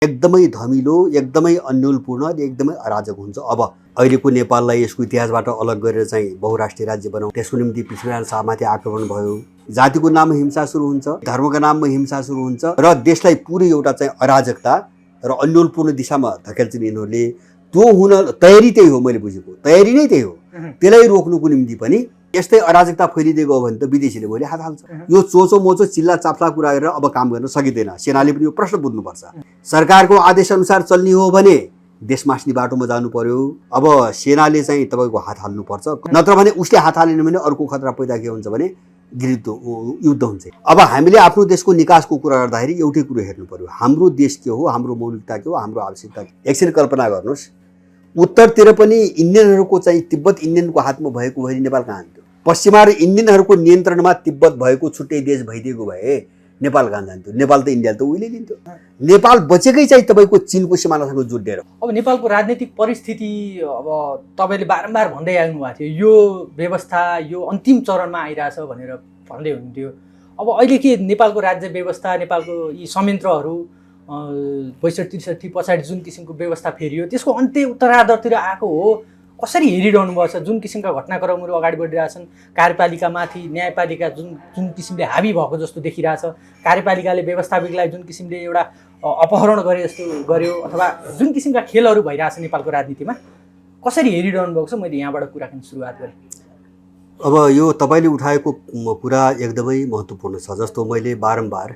एकदमै धमिलो, एकदमै अन्योलपूर्ण अनि एकदमै अराजक हुन्छ। अब अहिलेको नेपाललाई यसको इतिहासबाट अलग गरेर चाहिँ बहुराष्ट्रिय राज्य बनाऊ, त्यसको निम्ति पृथ्वीनारायण शाहमाथि आक्रमण भयो, जातिको नाममा हिंसा सुरु हुन्छ, धर्मको नाममा हिंसा सुरु हुन्छ र देशलाई पुरै एउटा चाहिँ अराजकता र अन्योलपूर्ण दिशामा धकेल्छन् यिनीहरूले। त्यो हुन तयारी त्यही हो, मैले बुझेको तयारी नै त्यही हो। त्यसलाई रोक्नुको निम्ति पनि यस्तै अराजकता फैलिदिएको हो भने त विदेशीले मैले हात हाल्छ। यो चोचो मोचो चिल्ला चाप्ला कुरा गरेर अब काम गर्न सकिँदैन। सेनाले पनि यो प्रश्न बुझ्नुपर्छ। सरकारको आदेश अनुसार चल्ने हो भने देश मास्ने बाटोमा जानु पर्यो। अब सेनाले चाहिँ तपाईँको हात हाल्नुपर्छ, नत्र भने उसले हात हालेन भने अर्को खतरा पैदा के हुन्छ भने युद्ध हुन्छ। अब हामीले आफ्नो देशको निकासको कुरा गर्दाखेरि एउटै कुरो हेर्नु पर्यो, हाम्रो देश के हो, हाम्रो मौलिकता के हो, हाम्रो आवश्यकता के। एकछिन कल्पना गर्नुहोस्, उत्तरतिर पनि इन्डियनहरूको चाहिँ तिब्बत इन्डियनको हातमा भएको भए नेपाल कहाँ जान्थ्यो? पश्चिमा र इन्डियनहरूको नियन्त्रणमा तिब्बत भएको छुट्टै देश भइदिएको भए नेपाल कहाँ जान्थ्यो? नेपाल त इन्डियाले त उहिले दिन्थ्यो। नेपाल बचेकै चाहिँ तपाईँको चीनको सिमानासँग जोडिएर। अब नेपालको राजनीतिक परिस्थिति अब तपाईँले बारम्बार भन्दै आउनु भएको थियो, यो व्यवस्था यो अन्तिम चरणमा आइरहेछ भनेर भन्दै हुनुहुन्थ्यो। अब अहिले के नेपालको राज्य व्यवस्था, नेपालको यी संयन्त्रहरू 62-63 पछाडि जुन किसिमको व्यवस्था फेरियो त्यसको अन्त्य उत्तरार्धतिर आएको हो, कसरी हेरिरहनु भएको छ? जुन किसिमका घटनाक्रमहरू अगाडि बढिरहेछन्, कार्यपालिकामाथि न्यायपालिका जुन किसिमले हावी भएको जस्तो देखिरहेछ, कार्यपालिकाले व्यवस्थापिकलाई जुन किसिमले एउटा अपहरण गरे जस्तो गर्यो, अथवा जुन किसिमका खेलहरू भइरहेछ नेपालको राजनीतिमा, कसरी हेरिरहनु भएको छ? मैले यहाँबाट कुराकानी सुरुवात गरेँ। अब यो तपाईँले उठाएको कुरा एकदमै महत्त्वपूर्ण छ। जस्तो मैले बारम्बार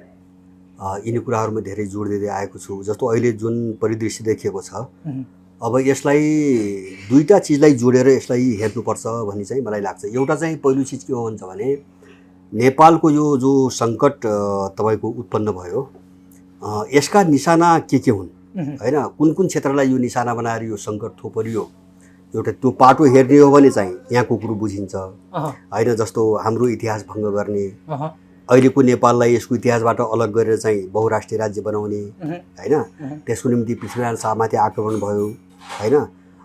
यिनी कुराहरूमा धेरै जोड दिँदै आएको छु। जस्तो अहिले जुन परिदृश्य देखिएको छ, अब यसलाई दुईटा चिजलाई जोडेर यसलाई हेर्नुपर्छ भन्ने चाहिँ मलाई लाग्छ। एउटा चाहिँ पहिलो चिज के हो भन्छ भने नेपालको यो जो सङ्कट तपाईँको उत्पन्न भयो, यसका निशाना के हुन् होइन, कुन कुन क्षेत्रलाई यो निशाना बनाएर यो सङ्कट थोपरियो, एउटा त्यो पाटो हेर्ने हो भने चाहिँ यहाँको कुरो बुझिन्छ होइन। जस्तो हाम्रो इतिहास भङ्ग गर्ने, अहिलेको नेपाललाई यसको इतिहासबाट अलग गरेर चाहिँ बहुराष्ट्रिय राज्य बनाउने होइन, त्यसको निम्ति पृथ्वीनारायण शाहमाथि आक्रमण भयो होइन।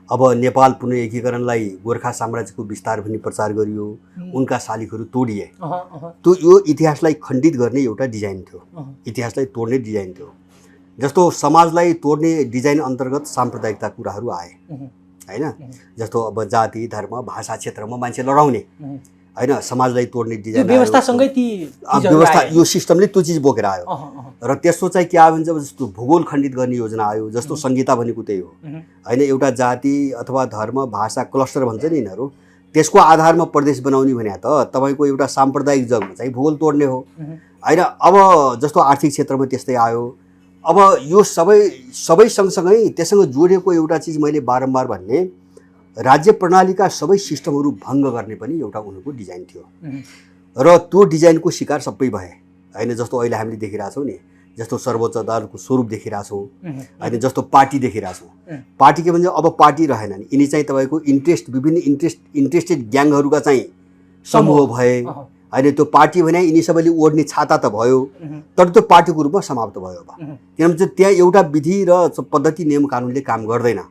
अब नेपाल पुनः एकीकरणलाई गोर्खा साम्राज्यको विस्तार भनी प्रचार गरियो, उनका शालिगहरू तोडिए। त्यो यो इतिहासलाई खण्डित गर्ने एउटा डिजाइन थियो, इतिहासलाई तोड्ने डिजाइन थियो। जस्तो समाजलाई तोड्ने डिजाइन अन्तर्गत साम्प्रदायिकता कुराहरू आए होइन। जस्तो अब जाति धर्म भाषा क्षेत्रमा मान्छे लडाउने होइन, समाजलाई तोड्ने डिजाइन व्यवस्थासँगै ती व्यवस्था यो सिस्टमले त्यो चिज बोकेर आयो। र त्यसो चाहिँ के आयो भने जस्तो भूगोल खण्डित गर्ने योजना आयो। जस्तो संहिता भनेको त्यही हो होइन, एउटा जाति अथवा धर्म भाषा क्लस्टर भन्छ नि यिनीहरू, त्यसको आधारमा प्रदेश बनाउने भने त तपाईँको एउटा साम्प्रदायिक जगमा चाहिँ भूगोल तोड्ने हो होइन। अब जस्तो आर्थिक क्षेत्रमा त्यस्तै आयो। अब यो सबै सँगसँगै त्यससँग जोडिएको एउटा चिज मैले बारम्बार भन्ने, राज्य प्रणालीका सबै सिस्टमहरू भङ्ग गर्ने पनि एउटा उनीहरूको डिजाइन थियो र त्यो डिजाइनको शिकार सबै भए होइन। जस्तो अहिले हामीले देखिरहेछौँ नि, जस्तो सर्वोच्च अदालतको स्वरूप देखिरहेछौँ होइन, जस्तो पार्टी देखिरहेछौँ। पार्टी के भन्छ, अब पार्टी रहेनन्, यिनी चाहिँ तपाईँको विभिन्न इन्ट्रेस्टेड ग्याङहरूका चाहिँ समूह भए होइन। त्यो पार्टी भने यिनी सबैले ओढ्ने छाता त भयो, तर त्यो पार्टीको रूपमा समाप्त भयो। अब किनभने त्यहाँ एउटा विधि र पद्धति नियम कानुनले काम गर्दैन,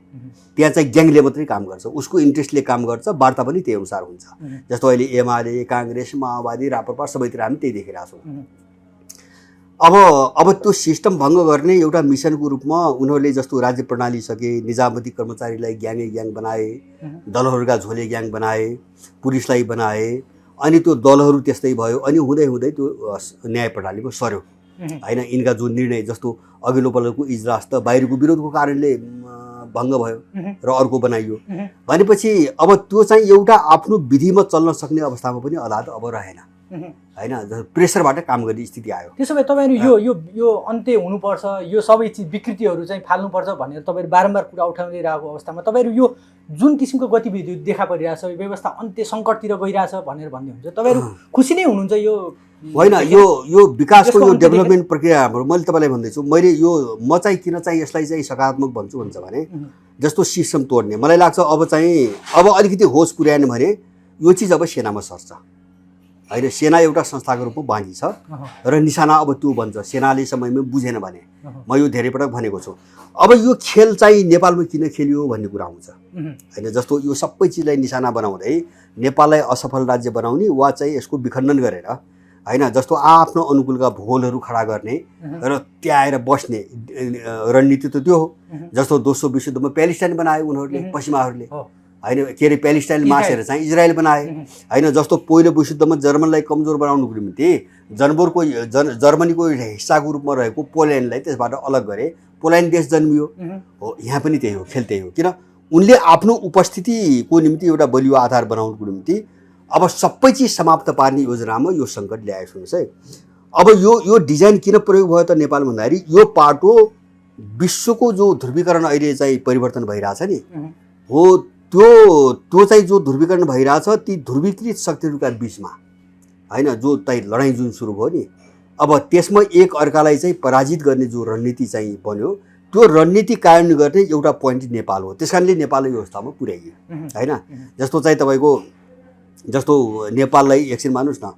त्यहाँ चाहिँ ग्याङले मात्रै काम गर्छ, उसको इन्ट्रेस्टले काम गर्छ, वार्ता पनि त्यही अनुसार हुन्छ। जस्तो अहिले एमाले काङ्ग्रेस माओवादी राप्रपा सबैतिर हामी त्यही देखिरहेछौँ। अब त्यो सिस्टम भङ्ग गर्ने एउटा मिसनको रूपमा उनीहरूले जस्तो राज्य प्रणाली सके, निजामती कर्मचारीलाई ग्याङ बनाए, दलहरूका झोले ग्याङ बनाए, पुलिसलाई बनाए, अनि त्यो दलहरू त्यस्तै भयो। अनि हुँदै हुँदै त्यो न्याय प्रणालीमा सर्यो होइन। यिनका जो निर्णय, जस्तो अघिल्लो पल्टको इजलास त बाहिरको विरोधको कारणले भङ्ग भयो र अर्को बनाइयो भनेपछि अब त्यो चाहिँ एउटा आफ्नो विधिमा चल्न सक्ने अवस्थामा पनि अदालत अब रहेन होइन, प्रेसरबाट काम गर्ने स्थिति आयो। त्यसो भए तपाईँहरू यो अन्त्य हुनुपर्छ, यो सबै चिज विकृतिहरू चाहिँ फाल्नुपर्छ भनेर तपाईँहरू बारम्बार कुरा उठाउँदै रहेको अवस्थामा तपाईँहरू यो जुन किसिमको गतिविधि देखा परिरहेछ, व्यवस्था अन्त्य सङ्कटतिर गइरहेछ भनेर भन्दै हुन्छ, तपाईँहरू खुसी नै हुनुहुन्छ? यो होइन, यो विकासको यो डेभलपमेन्ट प्रक्रिया हाम्रो, मैले तपाईँलाई भन्दैछु, मैले यो म चाहिँ किन चाहिँ यसलाई चाहिँ सकारात्मक भन्छु भन्छ भने जस्तो सिस्टम तोड्ने मलाई लाग्छ अब अलिकति होस पुर्याएन भने यो चिज अब सेनामा सर्छ होइन। सेना एउटा संस्थाको रूपमा बाँकी छ र निशाना अब त्यो बन्छ। सेनाले समयमा बुझेन भने, म यो धेरै पटक भनेको छु, अब यो खेल चाहिँ नेपालमा किन खेलियो भन्ने कुरा आउँछ होइन। जस्तो यो सबै चिजलाई निशाना बनाउँदै नेपाललाई असफल राज्य बनाउने वा चाहिँ यसको विखण्डन गरेर होइन, जस्तो आफ्नो अनुकूलका भूगोलहरू खडा गर्ने र त्यहाँ आएर बस्ने रणनीति त त्यो हो। जस्तो दोस्रो विश्वयुद्धमा प्यालेस्टाइन बनायो उनीहरूले, पश्चिमाहरूले, होइन, के अरे प्यालेस्टाइन मासेर चाहिँ इजरायल बनाए, होइन। जस्तो पहिलो विश्वयुद्धमा जर्मनलाई कमजोर बनाउनुको निम्ति जर्मनीको हिस्साको रूपमा रहेको पोल्यान्डलाई त्यसबाट अलग गरे, पोल्यान्ड देश जन्मियो हो। यहाँ पनि त्यही हो, खेल त्यही हो। किन उनले आफ्नो उपस्थितिको निम्ति एउटा बलियो आधार बनाउनुको निम्ति अब सबै चिज समाप्त पार्ने योजनामा यो सङ्कट ल्याए। सुन्नुहोस् है, अब यो डिजाइन किन प्रयोग भयो त नेपाल भन्दाखेरि यो पाटो विश्वको जो ध्रुवीकरण अहिले चाहिँ परिवर्तन भइरहेछ नि हो, त्यो चाहिँ जो ध्रुवीकरण भइरहेछ ती ध्रुवीकृत शक्तिहरूका बिचमा, होइन, जो चाहिँ लडाइँ जुन सुरु भयो नि, अब त्यसमा एक अर्कालाई चाहिँ पराजित गर्ने जो रणनीति चाहिँ बन्यो, त्यो रणनीति कायम गर्ने एउटा पोइन्ट नेपाल हो। त्यस कारणले नेपाललाई यो अवस्थामा पुर्याइयो, होइन। जस्तो चाहिँ तपाईँको जस्तो नेपाललाई एकछिन मान्नुहोस् न,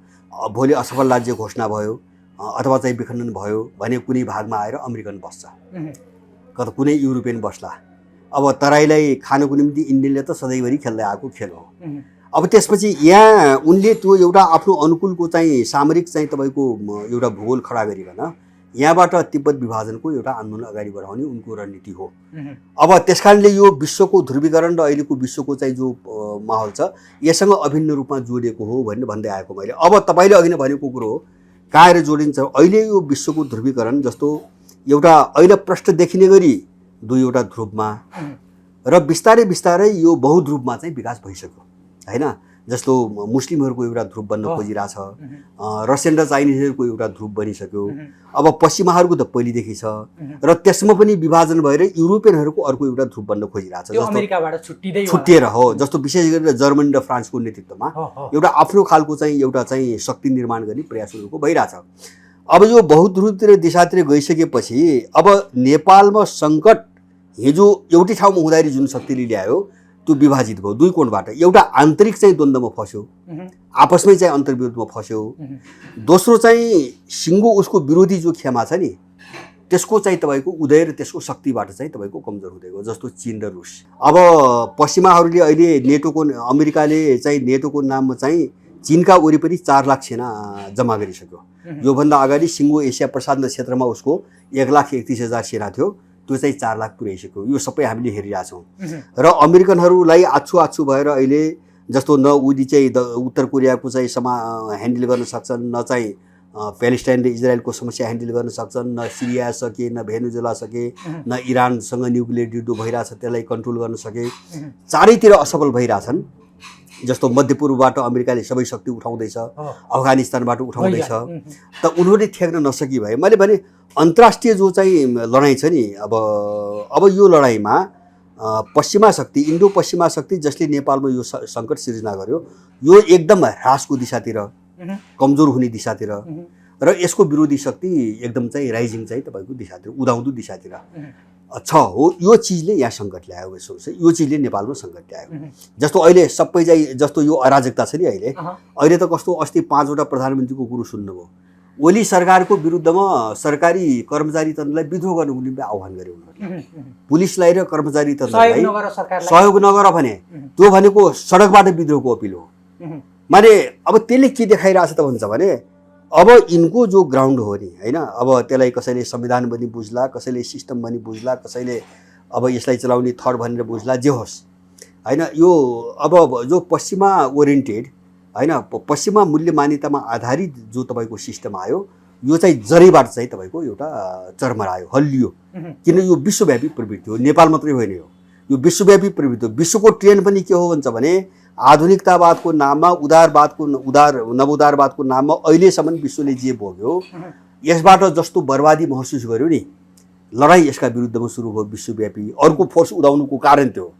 भोलि असफल राज्य घोषणा भयो अथवा चाहिँ विखण्डन भयो भने कुनै भागमा आएर अमेरिकन बस्छ, कता कुनै युरोपियन बस्ला। अब तराईलाई खानको निम्ति इन्डियनले त सधैँभरि खेल्दै आएको खेल हो। अब त्यसपछि यहाँ उनले त्यो एउटा आफ्नो अनुकूलको चाहिँ सामरिक चाहिँ तपाईँको एउटा भूगोल खडा गरिकन यहाँबाट तिब्बत विभाजनको एउटा आन्दोलन अगाडि बढाउने उनको रणनीति हो। अब त्यस कारणले यो विश्वको ध्रुवीकरण र अहिलेको विश्वको चाहिँ जो माहौल छ यससँग अभिन्न रूपमा जोडिएको हो भनेर भन्दै आएको मैले। अब तपाईँले अघि नै भनेको कुरो हो, कहाँ आएर जोडिन्छ अहिले यो विश्वको ध्रुवीकरण। जस्तो एउटा अहिले प्रष्ट देखिने गरी दुईवटा ध्रुवमा र बिस्तारै बिस्तारै यो बहुध्रुवमा चाहिँ विकास भइसक्यो, होइन। जस्तो मुस्लिमहरूको एउटा ध्रुव बन्न खोजिरहेछ, रसियन र चाइनिजहरूको एउटा ध्रुव बनिसक्यो। अब पश्चिमाहरूको त पहिलेदेखि छ र त्यसमा पनि विभाजन भएर युरोपियनहरूको अर्को एउटा ध्रुव बन्न खोजिरहेछ, छुट्टिएर हो। जस्तो विशेष गरेर जर्मनी र फ्रान्सको नेतृत्वमा एउटा आफ्नो खालको चाहिँ एउटा चाहिँ शक्ति निर्माण गर्ने प्रयासहरूको भइरहेछ। अब यो बहुध्रुवतिर दिशातिर गइसकेपछि अब नेपालमा सङ्कट हिजो एउटै ठाउँमा हुँदाखेरि जुन शक्तिले ल्यायो त्यो विभाजित भयो दुई कोणबाट। एउटा आन्तरिक चाहिँ द्वन्द्वमा फस्यो, आपसमै चाहिँ अन्तर्विरोधमा फस्यो। दोस्रो चाहिँ सिङ्गो उसको विरोधी जो खेमा छ नि त्यसको चाहिँ तपाईँको उदय र त्यसको शक्तिबाट चाहिँ तपाईँको कमजोर हुँदै गयो, जस्तो चीन र रुस। अब पश्चिमाहरूले अहिले नेटोको अमेरिकाले चाहिँ नेटोको नाममा चाहिँ चीनका वरिपरि 4 लाख सेना जम्मा गरिसक्यो। योभन्दा अगाडि सिङ्गो एसिया प्रशान्त क्षेत्रमा उसको 1,31,000 सेना थियो, त्यो चाहिँ 4 लाख पुर्याइसक्यो। यो सबै हामीले हेरिरहेछौँ। र अमेरिकनहरूलाई आछु भएर अहिले जस्तो न उनी चाहिँ उत्तर कोरियाको चाहिँ ह्यान्डल गर्न सक्छन्, न चाहिँ प्यालेस्टाइन र इजरायलको समस्या ह्यान्डल गर्न सक्छन्, न सिरिया सके, न भेनेजुला सके, न इरानसँग न्युक्लियर युद्ध भइरहेछ त्यसलाई कन्ट्रोल गर्न सके। चारैतिर असफल भइरहेछन्। जस्तो मध्यपूर्वबाट अमेरिकाले सबै शक्ति उठाउँदैछ, अफगानिस्तानबाट उठाउँदैछ, त उनीहरूले ठेक्न नसकी भए मैले भने अन्तर्राष्ट्रिय जो चाहिँ लडाइँ छ नि अब यो लडाइँमा पश्चिमा शक्ति, इन्डो पश्चिमा शक्ति जसले नेपालमा यो सङ्कट सिर्जना गर्यो यो एकदम ह्रासको दिशातिर, कमजोर हुने दिशातिर र यसको विरोधी शक्ति एकदम चाहिँ राइजिङ चाहिँ तपाईँको दिशातिर, उदाउँदो दिशातिर छ हो। यो चिजले यहाँ सङ्कट ल्यायो। यो चिजले नेपालमा सङ्कट ल्यायो। जस्तो अहिले सबै चाहिँ जस्तो यो अराजकता छ नि अहिले त कस्तो अस्ति 5 वटा प्रधानमन्त्रीको कुरो सुन्नुभयो। ओली सरकारको विरुद्धमा सरकारी कर्मचारी तन्त्रलाई विद्रोह गर्नुको निम्ति आह्वान गर्यो उनीहरूले। पुलिसलाई र कर्मचारी तन्त्रलाई सहयोग नगर भने त्यो भनेको सडकबाट विद्रोहको अपिल हो। माने अब त्यसले के देखाइरहेछ त भन्छ भने अब यिनको जो ग्राउन्ड हो नि, होइन, अब त्यसलाई कसैले संविधान पनि बुझ्ला, कसैले सिस्टम पनि बुझ्ला, कसैले अब यसलाई चलाउने थर भनेर बुझ्ला, जे होस्, होइन। यो अब जो पश्चिमा ओरिएन्टेड, होइन, पश्चिमा मूल्य मान्यतामा आधारित जो तपाईँको सिस्टम आयो यो चाहिँ जरैबाट चाहिँ तपाईँको एउटा चरमरायो, हल्लियो। किन यो विश्वव्यापी प्रवृत्ति हो, नेपाल मात्रै होइन, यो विश्वव्यापी प्रवृत्ति हो। विश्वको ट्रेन्ड पनि के हो भन्छ भने आधुनिकतावादको नाममा नवोदारवादको नाममा अहिलेसम्म विश्वले जे भोग्यो यसबाट जस्तो बर्बादी महसुस गर्यो नि, लडाइँ यसका विरुद्धमा सुरु भयो विश्वव्यापी। अर्को फोर्स उदाउनुको कारण त्यो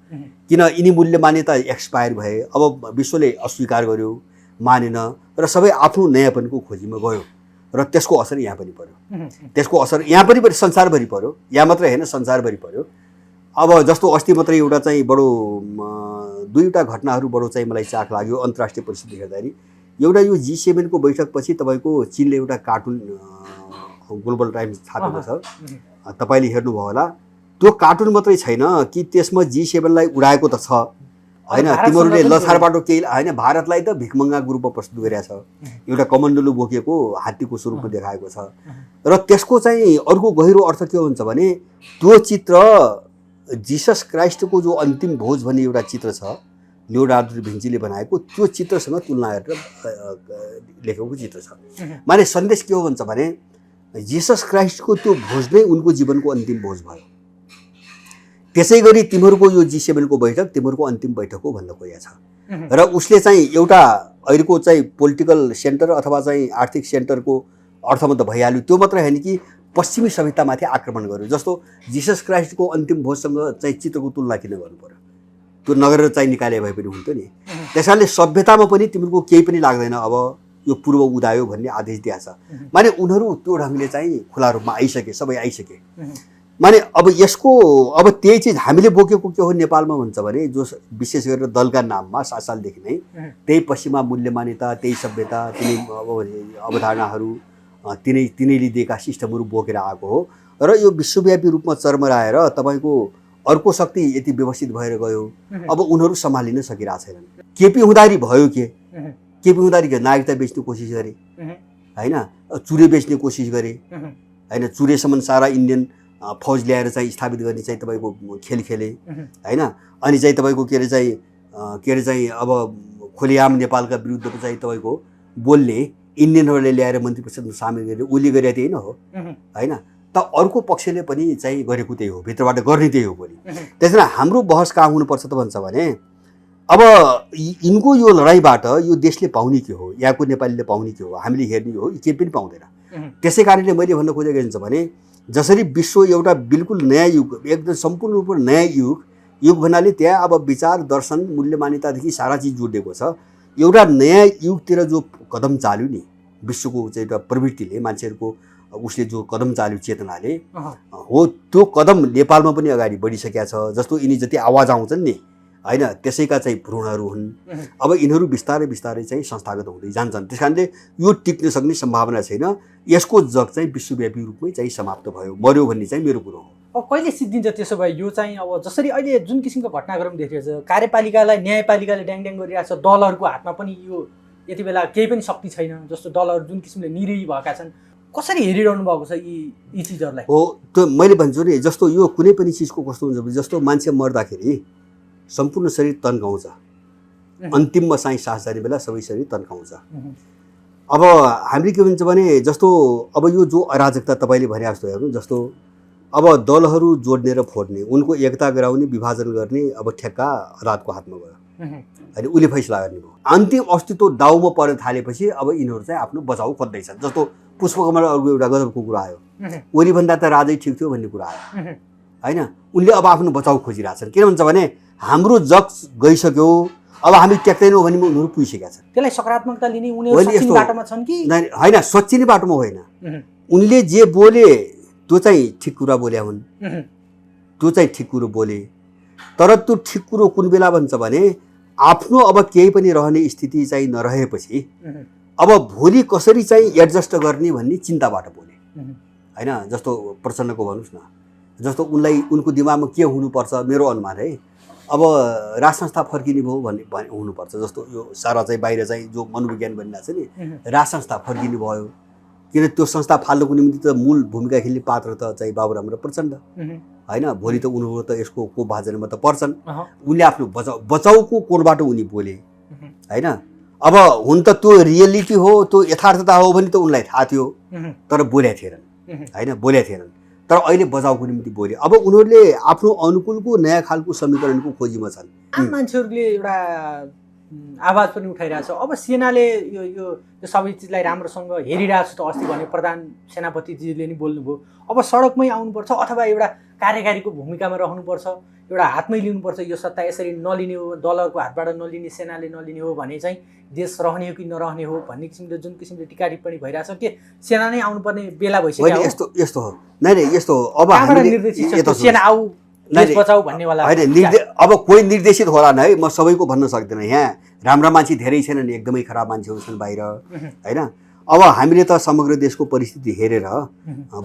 किन यिनी मूल्य मान्यता एक्सपायर भए, अब विश्वले अस्वीकार गर्यो, मानेन र सबै आफ्नो नयाँपनको खोजीमा गयो र त्यसको असर यहाँ पनि पर्यो। त्यसको असर यहाँ पनि संसारभरि पर्यो, यहाँ मात्रै होइन संसारभरि पर्यो। अब जस्तो अस्ति मात्रै एउटा चाहिँ बडो दुईवटा घटनाहरू बडो चाहिँ मलाई चाख लाग्यो अन्तर्राष्ट्रिय परिस्थिति हेर्दाखेरि। एउटा यो G7 को बैठकपछि तपाईँको चीनले एउटा कार्टुन ग्लोबल टाइम्स छापेको छ, तपाईँले हेर्नुभयो होला। त्यो कार्टुन मात्रै छैन कि त्यसमा G7 लाई उडाएको त छ, होइन तिमीहरूले लसारबाट केही होइन भारतलाई त भिखमङ्गाको रूपमा प्रस्तुत गरिरहेछ एउटा कमण्डलु बोकेको हात्तीको स्वरूपमा देखाएको छ र त्यसको चाहिँ अर्को गहिरो अर्थ के हुन्छ भने त्यो चित्र जिसस क्राइस्टको जो अन्तिम भोज भन्ने एउटा चित्र छ लियोनार्डो डा भिन्चीले बनाएको त्यो चित्रसँग तुलना गरेर लेखेको चित्र छ माने सन्देश के हो भन्छ भने जिसस क्राइस्टको त्यो भोज नै उनको जीवनको अन्तिम भोज भयो त्यसै गरी तिमीहरूको यो G7 को बैठक तिमीहरूको अन्तिम बैठक हो भन्न खोजेको छ र उसले चाहिँ एउटा अहिलेको चाहिँ पोलिटिकल सेन्टर अथवा चाहिँ आर्थिक सेन्टरको अर्थमा त भइहाल्यो त्यो मात्र होइन कि पश्चिमी सभ्यतामाथि आक्रमण गर्यो जस्तो जिसस क्राइस्टको अन्तिम भोजसँग चाहिँ चित्रको तुलना किन गर्नु पर्यो त्यो नगरेर चाहिँ निकाले भए पनि हुन्थ्यो नि त्यसैले सभ्यतामा पनि तिमीहरूको केही पनि लाग्दैन अब यो पूर्व उदायो भन्ने आदेश दिएछ माने उनीहरू त्यो ढङ्गले चाहिँ खुला रूपमा आइसके सबै आइसके माने अब यसको अब त्यही चिज हामीले बोकेको के हो नेपालमा भन्छ भने जो विशेष गरेर दलका नाममा 7 सालदेखि नै त्यही पश्चिमा मूल्य मान्यता त्यही सभ्यता तिनै अवधारणाहरू तिनैले दिएका सिस्टमहरू बोकेर आएको हो र यो विश्वव्यापी रूपमा चर्मराएर तपाईँको अर्को शक्ति यति व्यवस्थित भएर गयो अब उनीहरू सम्हालिन सकिरहेको छैनन् केपी हुँदाखेरि भयो केपी हुँदाखेरि नागरिकता बेच्ने कोसिस गरे होइन चुरे बेच्ने कोसिस गरे होइन चुरेसम्म सारा इन्डियन फौज ल्याएर चाहिँ स्थापित गर्ने चाहिँ तपाईँको खेल खेले होइन अनि चाहिँ तपाईँको के अरे चाहिँ अब खुलेआम नेपालका विरुद्ध चाहिँ तपाईँको बोल्ने इन्डियनहरूले ल्याएर मन्त्री परिषदमा सामेल गरेर उसले गरेको त्यही न हो होइन त अर्को पक्षले पनि चाहिँ गरेको त्यही हो भित्रबाट गर्ने त्यही हो भोलि त्यसैले हाम्रो बहस कहाँ हुनुपर्छ त भन्छ भने अब यिनको यो लडाइँबाट यो देशले पाउने के हो यहाँको नेपालीले पाउने के हो हामीले हेर्ने हो केही पनि पाउँदैन त्यसै कारणले मैले भन्न खोजेको हुन्छ भने जसरी विश्व एउटा बिल्कुल नयाँ युग एकदम सम्पूर्ण रूपमा नयाँ युग भन्नाले त्यहाँ अब विचार दर्शन मूल्य मान्यतादेखि सारा चिज जोडिएको छ एउटा नयाँ युगतिर जो कदम चाल्यो नि विश्वको चाहिँ एउटा प्रवृत्तिले मान्छेहरूको उसले जो कदम चाल्यो चेतनाले हो त्यो कदम नेपालमा पनि अगाडि बढिसकेका छ जस्तो यिनी जति आवाज आउँछन् नि होइन त्यसैका चाहिँ भ्रूणहरू हुन् अब यिनीहरू बिस्तारै बिस्तारै चाहिँ संस्थागत हुँदै जान्छन् त्यस कारणले यो टिक्न सक्ने सम्भावना छैन यसको जग चाहिँ विश्वव्यापी रूपमै चाहिँ समाप्त भयो मर्यो भन्ने चाहिँ मेरो कुरो हो अब कहिले सिद्धिन्छ त्यसो भए यो चाहिँ अब जसरी अहिले जुन किसिमको घटनाक्रम देखिएको छ कार्यपालिकालाई न्यायपालिकाले ड्याङ गरेको छ दलहरूको हातमा पनि यो यति बेला केही पनि शक्ति छैन जस्तो दलहरू जुन किसिमले निरीह भएका छन् कसरी हेरिरहनु भएको छ यी चिजहरूलाई हो त्यो मैले भन्छु नि जस्तो यो कुनै पनि चिजको कस्तो हुन्छ भने जस्तो मान्छे मर्दाखेरि सम्पूर्ण शरीर तन्काउँछ अन्तिममा चाहिँ सास जाने बेला सबै शरीर तन्काउँछ अब हामीले के भन्छ भने जस्तो अब यो जो अराजकता तपाईँले भने जस्तो हेर्नु जस्तो अब दलहरू जोड्ने र फोड्ने उनको एकता गराउने विभाजन गर्ने अब ठेक्का अदालतको हातमा गयो होइन उसले फैसला गर्ने भयो अन्तिम अस्तित्व दाउमा पर्न थालेपछि अब यिनीहरू चाहिँ आफ्नो बचाउ खोज्दैछन् जस्तो पुष्पकमल अर्को एउटा गजबको कुरा आयो ओलीभन्दा त राजै ठिक थियो भन्ने कुरा आयो होइन उनले अब आफ्नो बचाउ खोजिरहेछन् किन भन्छ भने हाम्रो जग गइसक्यो अब हामी टेक्दैनौँ भने उनीहरू पुगिसकेका छन् त्यसलाई सकारात्मकता लिने उनीहरू सच्चिने बाटोमा छन् कि होइन सच्चिने बाटोमा होइन उनले जे बोले त्यो चाहिँ ठिक कुरा बोले हुन् त्यो चाहिँ ठिक कुरो बोले तर त्यो ठिक कुरो कुन बेला भन्छ भने आफ्नो अब केही पनि रहने स्थिति चाहिँ नरहेपछि अब भोलि कसरी चाहिँ एडजस्ट गर्ने भन्ने चिन्ताबाट बोले होइन जस्तो प्रचण्डको भन्नुहोस् न जस्तो उनलाई उनको दिमागमा के हुनुपर्छ मेरो अनुमान है अब राज संस्था फर्किने भयो भन्ने हुनुपर्छ जस्तो यो सारा चाहिँ बाहिर चाहिँ जो मनोविज्ञान भनिरहेको छ नि राज संस्था फर्किने भयो किन त्यो संस्था फाल्नको निम्ति त मूल भूमिका खेल्ने पात्र त चाहिँ बाबुराम र प्रचण्ड होइन भोलि त उनीहरू त यसको कोपभाजनमा त पर्छन् उनले आफ्नो बचाउको कोणबाट उनी बोले होइन अब हुन त त्यो रियलिटी हो त्यो यथार्थता हो भने त उनलाई थाहा थियो तर बोलेका थिएनन् होइन बोलेका थिएनन् तर अहिले बचाउको निम्ति बोले अब उनीहरूले आफ्नो अनुकूलको नयाँ खालको समीकरणको खोजीमा छन् आम मान्छेहरूले एउटा आवाज पनि उठाइरहेछ अब सेनाले यो सबै चिजलाई राम्रोसँग हेरिरहेको छु त अस्ति भने प्रधान सेनापतिजीले नि बोल्नुभयो अब सडकमै आउनुपर्छ अथवा एउटा कार्यकारीको भूमिकामा रहनुपर्छ एउटा हातमै लिनुपर्छ यो सत्ता यसरी नलिने हो दलहरूको हातबाट नलिने सेनाले नलिने हो भने चाहिँ देश रहने हो कि नरहने हो भन्ने किसिमले जुन किसिमले टिका टिप्पणी भइरहेछ के सेना नै आउनुपर्ने बेला भइसक्यो यस्तो हो नै यस्तो हो अब हामीले सेना आऊ देश बचाऊ भन्नेवाला होइन अब कोही निर्देशित होला न है म सबैको भन्न सक्दिनँ यहाँ राम्रा मान्छे धेरै छैनन् एकदमै खराब मान्छेहरू छन् बाहिर होइन अब हामीले त समग्र देशको परिस्थिति हेरेर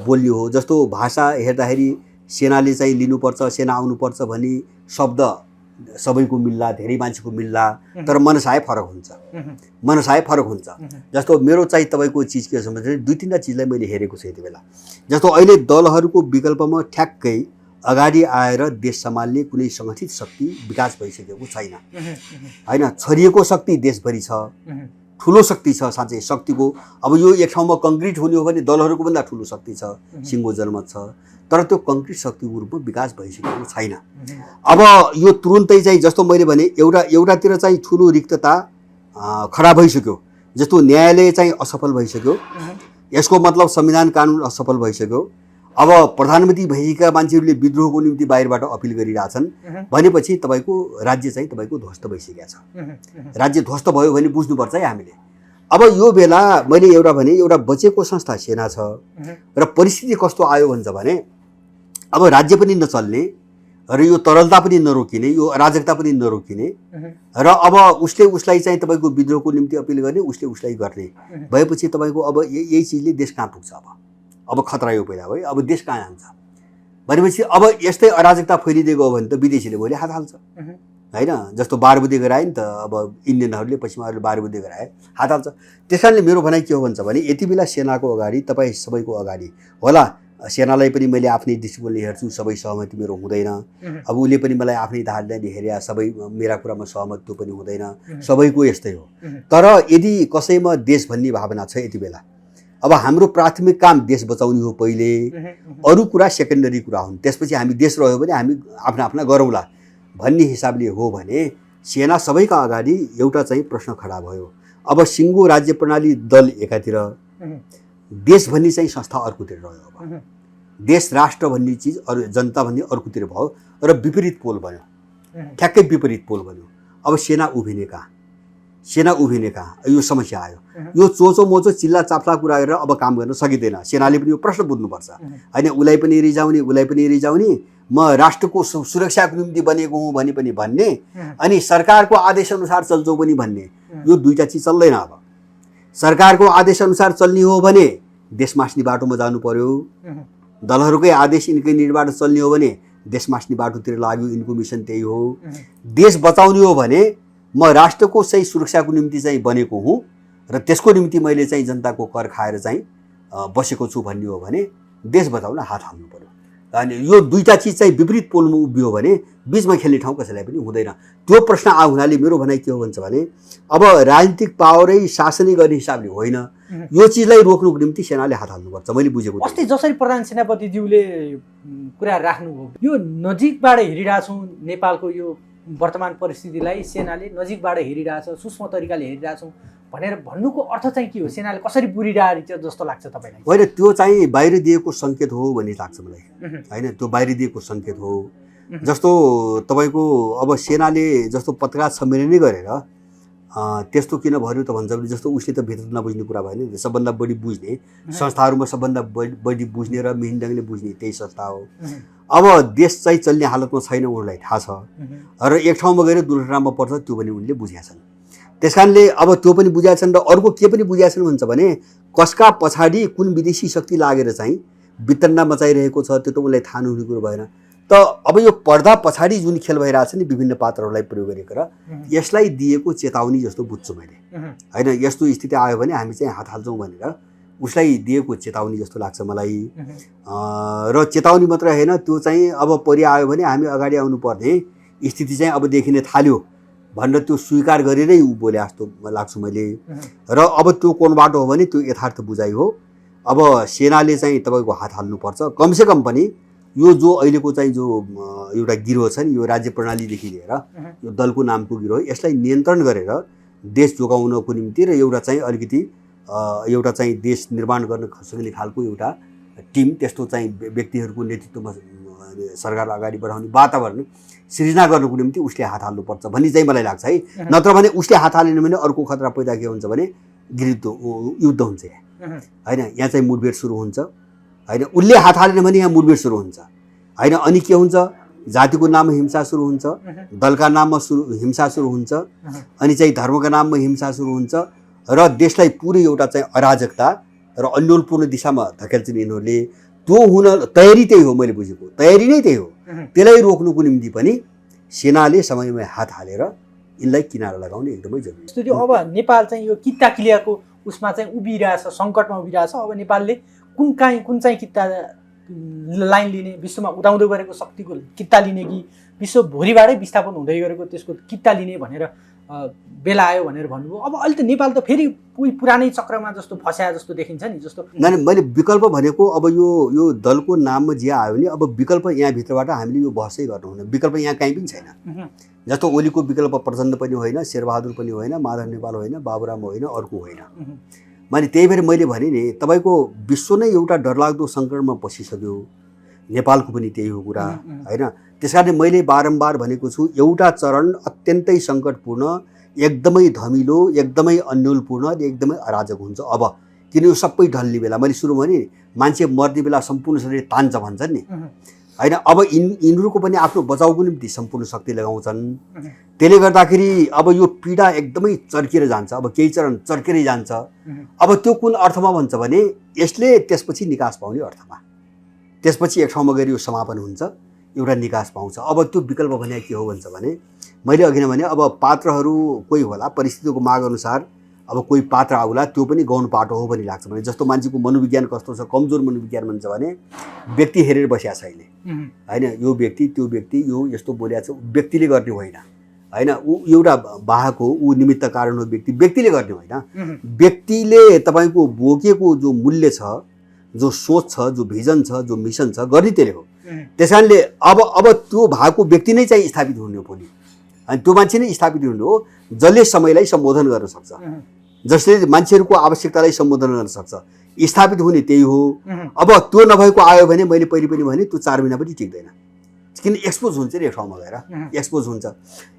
बोल्यो हो जस्तो भाषा हेर्दाखेरि सेनाले चाहिँ लिनुपर्छ सेना आउनुपर्छ भन्ने शब्द सबैको मिल्ला, धेरै मान्छेको मिल्ला, तर मनसाय फरक हुन्छ। जस्तो मेरो चाहिँ तपाईँको चिज के छ भने 2-3 चिजलाई मैले हेरेको छु यति बेला। जस्तो अहिले दलहरूको विकल्पमा ठ्याक्कै अगाडि आएर देश सम्हाल्ने कुनै सङ्गठित शक्ति विकास भइसकेको छैन होइन। छरिएको शक्ति देशभरि छ, ठुलो शक्ति छ साँच्चै शक्तिको। अब यो एक ठाउँमा कङ्क्रिट हुने हो भने दलहरूको भन्दा ठुलो शक्ति छ, सिङ्गो जनमत छ, तर त्यो कङ्क्रिट शक्तिको रूपमा विकास भइसकेको छैन। अब यो तुरुन्तै चाहिँ जस्तो मैले भने एउटातिर चाहिँ ठुलो रिक्तता खडा भइसक्यो, जस्तो न्यायालय चाहिँ असफल भइसक्यो, यसको मतलब संविधान कानुन असफल भइसक्यो। अब प्रधानमन्त्री भएका मान्छेहरूले विद्रोहको निम्ति बाहिरबाट अपिल गरिरहेछन् भनेपछि तपाईँको राज्य चाहिँ तपाईँको ध्वस्त भइसकेको छ। राज्य ध्वस्त भयो भने बुझ्नुपर्छ है हामीले। अब यो बेला मैले एउटा बचेको संस्था सेना छ र परिस्थिति कस्तो आयो भन्छ भने अब राज्य पनि नचल्ने र यो तरलता पनि नरोकिने, यो अराजकता पनि नरोकिने र अब उसलाई चाहिँ तपाईँको विद्रोहको निम्ति अपिल गर्ने, उसलाई गर्ने भएपछि तपाईँको अब यही चिजले देश कहाँ पुग्छ। अब खतरा यो पैदा भयो, अब देश कहाँ जान्छ भनेपछि अब यस्तै अराजकता फैलिदिएको हो भने त विदेशीले भोलि हात हाल्छ होइन। जस्तो 12 बुद्धि गराए नि त, अब इन्डियनहरूले पश्चिमाहरूले 12 बुद्धि गराए हात हाल्छ। त्यस कारणले मेरो भनाइ के हो भन्छ भने यति बेला सेनाको अगाडि तपाईँ सबैको अगाडि होला, सेनालाई पनि मैले आफ्नै दृष्टिकोणले हेर्छु, सबै सहमति मेरो हुँदैन। अब उसले पनि मलाई आफ्नै धारणले हेरे, सबै मेरा कुरामा सहमत त्यो पनि हुँदैन, सबैको यस्तै हो। तर यदि कसैमा देश भन्ने भावना छ यति बेला, अब हाम्रो प्राथमिक काम देश बचाउने हो पहिले, अरू कुरा सेकेन्डरी कुरा हुन्। त्यसपछि हामी देश रह्यो भने हामी आफ्ना गरौँला भन्ने हिसाबले हो भने सेना सबैका अगाडि एउटा चाहिँ प्रश्न खडा भयो। अब सिङ्गो राज्य प्रणाली दल एकातिर, देश भन्ने चाहिँ संस्था अर्कोतिर रह्यो। अब देश राष्ट्र भन्ने चिज अरू जनता भन्ने अर्कोतिर भयो र विपरीत पोल बन्यो, ठ्याक्कै विपरीत पोल बन्यो। अब सेना उभिने कहाँ, यो समस्या आयो। यो चोचो मोचो चिल्ला चाप्ला कुरा गरेर अब काम गर्न सकिँदैन। सेनाले पनि यो प्रश्न बुझ्नुपर्छ होइन। उसलाई पनि रिजाउने, म राष्ट्रको सुरक्षाको निम्ति बनेको हुँ भने पनि भन्ने, अनि सरकारको आदेशअनुसार चल्छौ पनि भन्ने, यो दुईटा चिज चल्दैन। अब सरकारको आदेशअनुसार चल्ने हो भने देश मास्ने बाटोमा जानु पर्यो, दलहरूकै आदेश यिनकै निर्बाट चल्ने हो भने देश मास्ने बाटोतिर लाग्यो, यिनको मिसन त्यही हो। देश बचाउने हो भने म राष्ट्रको चाहिँ सुरक्षाको निम्ति चाहिँ बनेको हुँ र त्यसको निम्ति मैले चाहिँ जनताको कर खाएर चाहिँ बसेको छु भन्ने हो भने देश बचाउन हात हाल्नु पर्यो। अनि यो दुईटा चिज चाहिँ विपरीत पोलमा उभियो भने बिचमा खेल्ने ठाउँ कसैलाई पनि हुँदैन। त्यो प्रश्न हुनाले मेरो भनाइ के हो भन्छ भने अब राजनीतिक पावरै शासनै गर्ने हिसाबले होइन, यो चिजलाई रोक्नुको निम्ति सेनाले हात हाल्नुपर्छ। मैले बुझेको अस्ति जसरी प्रधान सेनापतिज्यूले कुरा राख्नुभयो, यो नजिकबाट हेरिरहेछौँ नेपालको यो वर्तमान परिस्थितिलाई सेनाले नजिकबाट हेरिरहेछ, सूक्ष्म तरिकाले हेरिरहेछौँ भनेर भन्नुको अर्थ चाहिँ के हो? सेनाले कसरी बुझिरहेको जस्तो लाग्छ तपाईँलाई? होइन, त्यो चाहिँ बाहिर दिएको सङ्केत हो भन्ने लाग्छ मलाई होइन। त्यो बाहिर दिएको सङ्केत हो। जस्तो तपाईँको अब सेनाले जस्तो पत्रकार सम्मेलनै गरेर त्यस्तो किन भन्यो त भन्छ भने जस्तो उसले त भित्र नबुझ्ने कुरा भएन। सबभन्दा बढी बुझ्ने संस्थाहरूमा सबभन्दा बढी बुझ्ने र मिहिन ढङ्गले बुझ्ने त्यही संस्था हो। अब देश चाहिँ चल्ने हालतमा छैन, उनीहरूलाई थाहा छ र एक ठाउँमा गएर दुर्घटनामा पर्छ, त्यो पनि उनले बुझेका छन्। त्यस कारणले अब त्यो पनि बुझेका छन् र अर्को के पनि बुझेका छन् भन्छ भने कसका पछाडि कुन विदेशी शक्ति लागेर चाहिँ वितन्ना मचाइरहेको छ त्यो त उनलाई थाहा नहुने कुरो भएन। त अब यो पर्दा पछाडि जुन खेल भइरहेछ नि विभिन्न पात्रहरूलाई प्रयोग गरेर, यसलाई दिएको चेतावनी जस्तो बुझ्छु मैले होइन। यस्तो स्थिति आयो भने हामी चाहिँ हात हाल्छौँ भनेर उसलाई दिएको चेतावनी जस्तो लाग्छ मलाई। र चेतावनी मात्र होइन, त्यो चाहिँ अब परि आयो भने हामी अगाडि आउनुपर्ने स्थिति चाहिँ अब देखिन थाल्यो भनेर त्यो स्वीकार गरेरै ऊ बोले जस्तो लाग्छ मैले। र अब त्यो कोनबाट हो भने त्यो यथार्थ बुझाइ हो। अब सेनाले चाहिँ तपाईँको हात हाल्नुपर्छ। कमसेकम पनि यो जो अहिलेको चाहिँ जो एउटा गिरोह छ नि, यो राज्य प्रणालीदेखि लिएर यो दलको नामको गिरोह, यसलाई नियन्त्रण गरेर देश जोगाउनको निम्ति र एउटा चाहिँ अलिकति एउटा चाहिँ देश निर्माण गर्न सक्ने खालको एउटा टिम, त्यस्तो चाहिँ व्यक्तिहरूको नेतृत्वमा सरकार अगाडि बढाउने वातावरण सृजना गर्नुको निम्ति उसले हात हाल्नुपर्छ भन्ने चाहिँ मलाई लाग्छ है। नत्र भने उसले हात हालेन भने अर्को खतरा पैदा के हुन्छ भने युद्ध हुन्छ होइन। यहाँ चाहिँ मुठभेड सुरु हुन्छ होइन। उसले हात हालेन भने यहाँ मुठभेड सुरु हुन्छ होइन। अनि के हुन्छ, जातिको नाममा हिंसा सुरु हुन्छ, दलका नाममा हिंसा सुरु हुन्छ, अनि चाहिँ धर्मका नाममा हिंसा सुरु हुन्छ र देशलाई पुरै एउटा चाहिँ अराजकता र अन्योलपूर्ण दिशामा धकेल्छन् यिनीहरूले। त्यो हुन तयारी त्यही हो, मैले बुझेको तयारी नै त्यही हो। त्यसलाई रोक्नुको निम्ति पनि सेनाले समयमै हात हालेर यिनलाई किनारा लगाउने एकदमै जरुरी छ। अब नेपाल चाहिँ यो किता क्लियरको उसमा चाहिँ उभिरहेछ, सङ्कटमा उभिरहेछ। अब नेपालले कुन चाहिँ किता लाइन लिने, विश्वमा उदाउँदै गरेको शक्तिको किता लिने कि विश्वभरिबाटै विस्थापन हुँदै गरेको त्यसको किता लिने भनेर बेला आयो भनेर भन्नुभयो। अब अहिले त नेपाल त फेरि उही पुरानै चक्रमा जस्तो फस्या जस्तो देखिन्छ नि। जस्तो मैले विकल्प भनेको अब यो दलको नाममा जे आयो भने अब विकल्प यहाँभित्रबाट हामीले यो बहसै गर्नु हुँदैन। विकल्प यहाँ कहीँ पनि छैन। जस्तो ओलीको विकल्प प्रचण्ड पनि होइन, शेरबहादुर पनि होइन, माधव नेपाल होइन, बाबुराम होइन, अर्को होइन। मैले त्यही भएर मैले भने नि तपाईँको विश्व नै एउटा डरलाग्दो सङ्कटमा पसिसक्यो, नेपालको पनि त्यही हो कुरा होइन। त्यस कारण मैले बारम्बार भनेको छु एउटा चरण अत्यन्तै सङ्कटपूर्ण, एकदमै धमिलो, एकदमै अन्यलपूर्ण, एकदमै अराजक हुन्छ। अब किन यो सबै ढल्ने बेला मैले सुरु भने मान्छे मर्ने बेला सम्पूर्ण शरीर तान्छ भन्छन् नि होइन। अब यिनीहरूको पनि आफ्नो बचाउको निम्ति सम्पूर्ण शक्ति लगाउँछन्। त्यसले गर्दाखेरि अब यो पीडा एकदमै चर्केर जान्छ। अब केही चरण चर्केरै जान्छ। अब त्यो कुन अर्थमा भन्छ भने यसले त्यसपछि निकास पाउने अर्थमा, त्यसपछि एक ठाउँमा गएर यो समापन हुन्छ, एउटा निकास पाउँछ। अब त्यो विकल्प भने के हो भन्छ भने मैले अघि नै भने अब पात्रहरू कोही होला, परिस्थितिको माग अनुसार अब कोही पात्र आउला, त्यो पनि गाउनु पाटो हो भन्ने लाग्छ। भने जस्तो मान्छेको मनोविज्ञान कस्तो छ, कमजोर मनोविज्ञान भन्छ भने व्यक्ति हेरेर बसिया छ अहिले होइन। यो व्यक्ति त्यो व्यक्ति यो यस्तो बोल्या छ, व्यक्तिले गर्ने होइन होइन। ऊ एउटा वाहक हो, ऊ निमित्त कारण हो, व्यक्तिले गर्ने होइन। व्यक्तिले तपाईँको बोकेको जो मूल्य छ, जो सोच छ, जो भिजन छ, जो मिसन छ, गर्ने त्यसले हो। त्यस कारणले अब त्यो भएको व्यक्ति नै चाहिँ स्थापित हुने हो भोलि, अनि त्यो मान्छे नै स्थापित हुने हो जसले समयलाई सम्बोधन गर्न सक्छ, जसले मान्छेहरूको आवश्यकतालाई सम्बोधन गर्न सक्छ। स्थापित हुने त्यही हो। अब त्यो नभएको आयो भने मैले पहिले पनि भने त्यो 4 महिना पनि टिक्दैन, किन एक्सपोज हुन्छ नि, एक ठाउँमा गएर एक्सपोज हुन्छ।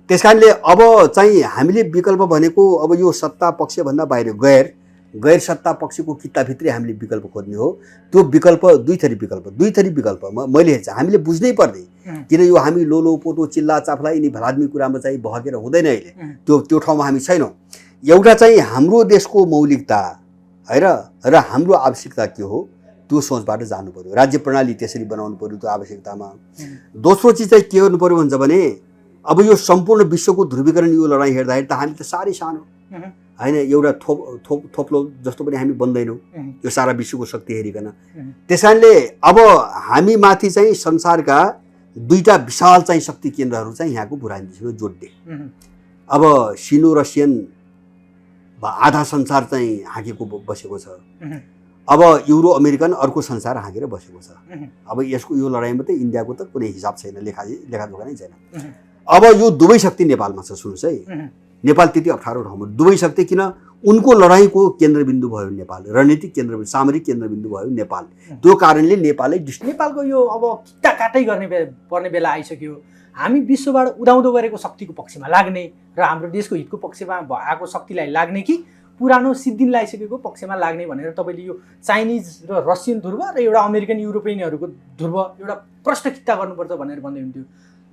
त्यस कारणले अब चाहिँ हामीले विकल्प भनेको अब यो सत्ता पक्षभन्दा बाहिर गैर सत्ता पक्षको किताभित्रै हामीले विकल्प खोज्ने हो। त्यो विकल्प दुई थरी विकल्प मैले हेर्छ हामीले बुझ्नै पर्ने, किन यो हामी लोलो पोतो चिल्ला चाफ्ला यिनी भलाद्मी कुरामा चाहिँ बहकेर हुँदैन अहिले। त्यो ठाउँमा हामी छैनौँ। एउटा चाहिँ हाम्रो देशको मौलिकता है र हाम्रो आवश्यकता के हो त्यो सोचबाट जानु पर्यो। राज्य प्रणाली त्यसरी बनाउनु पर्यो त्यो आवश्यकतामा। दोस्रो चिज चाहिँ के गर्नु पर्यो भन्छ भने अब यो सम्पूर्ण विश्वको ध्रुवीकरण यो लडाइँ हेर्दाखेरि त हामी त साह्रै सानो होइन, एउटा थोप्लो जस्तो पनि हामी बन्दैनौँ यो सारा विश्वको शक्ति हेरिकन। त्यस कारणले अब हामी माथि चाहिँ संसारका 2टा विशाल चाहिँ शक्ति केन्द्रहरू चाहिँ यहाँको भुरानीसँग जोड्ने। अब सिनो रसियन आधा संसार चाहिँ हाँकेको बसेको छ, अब युरो अमेरिकन अर्को संसार हाँकेर बसेको छ। अब यसको यो लडाइँमा त इन्डियाको त कुनै हिसाब छैन, लेखाजोखा नै छैन। अब यो दुवै शक्ति नेपालमा छ। सुन्नुहोस् है, नेपाल त्यति अप्ठ्यारो ठाउँमा दुवै शक्ति, किन उनको लडाइँको केन्द्रबिन्दु भयो नेपाल, रणनीतिक केन्द्रबिन्दु, सामरिक केन्द्रबिन्दु भयो नेपाल। त्यो कारणले नेपालको यो अब किता काटै पर्ने बेला आइसक्यो। हामी विश्वबाट उदाउँदो गरेको शक्तिको पक्षमा लाग्ने र हाम्रो देशको हितको पक्षमा आएको शक्तिलाई लाग्ने कि पुरानो सिद्धिन लगाइसकेको पक्षमा लाग्ने भनेर तपाईँले यो चाइनिज र रसियन ध्रुव र एउटा अमेरिकन युरोपियनहरूको ध्रुव एउटा प्रश्न किता गर्नुपर्छ भनेर भन्दै हुन्थ्यो।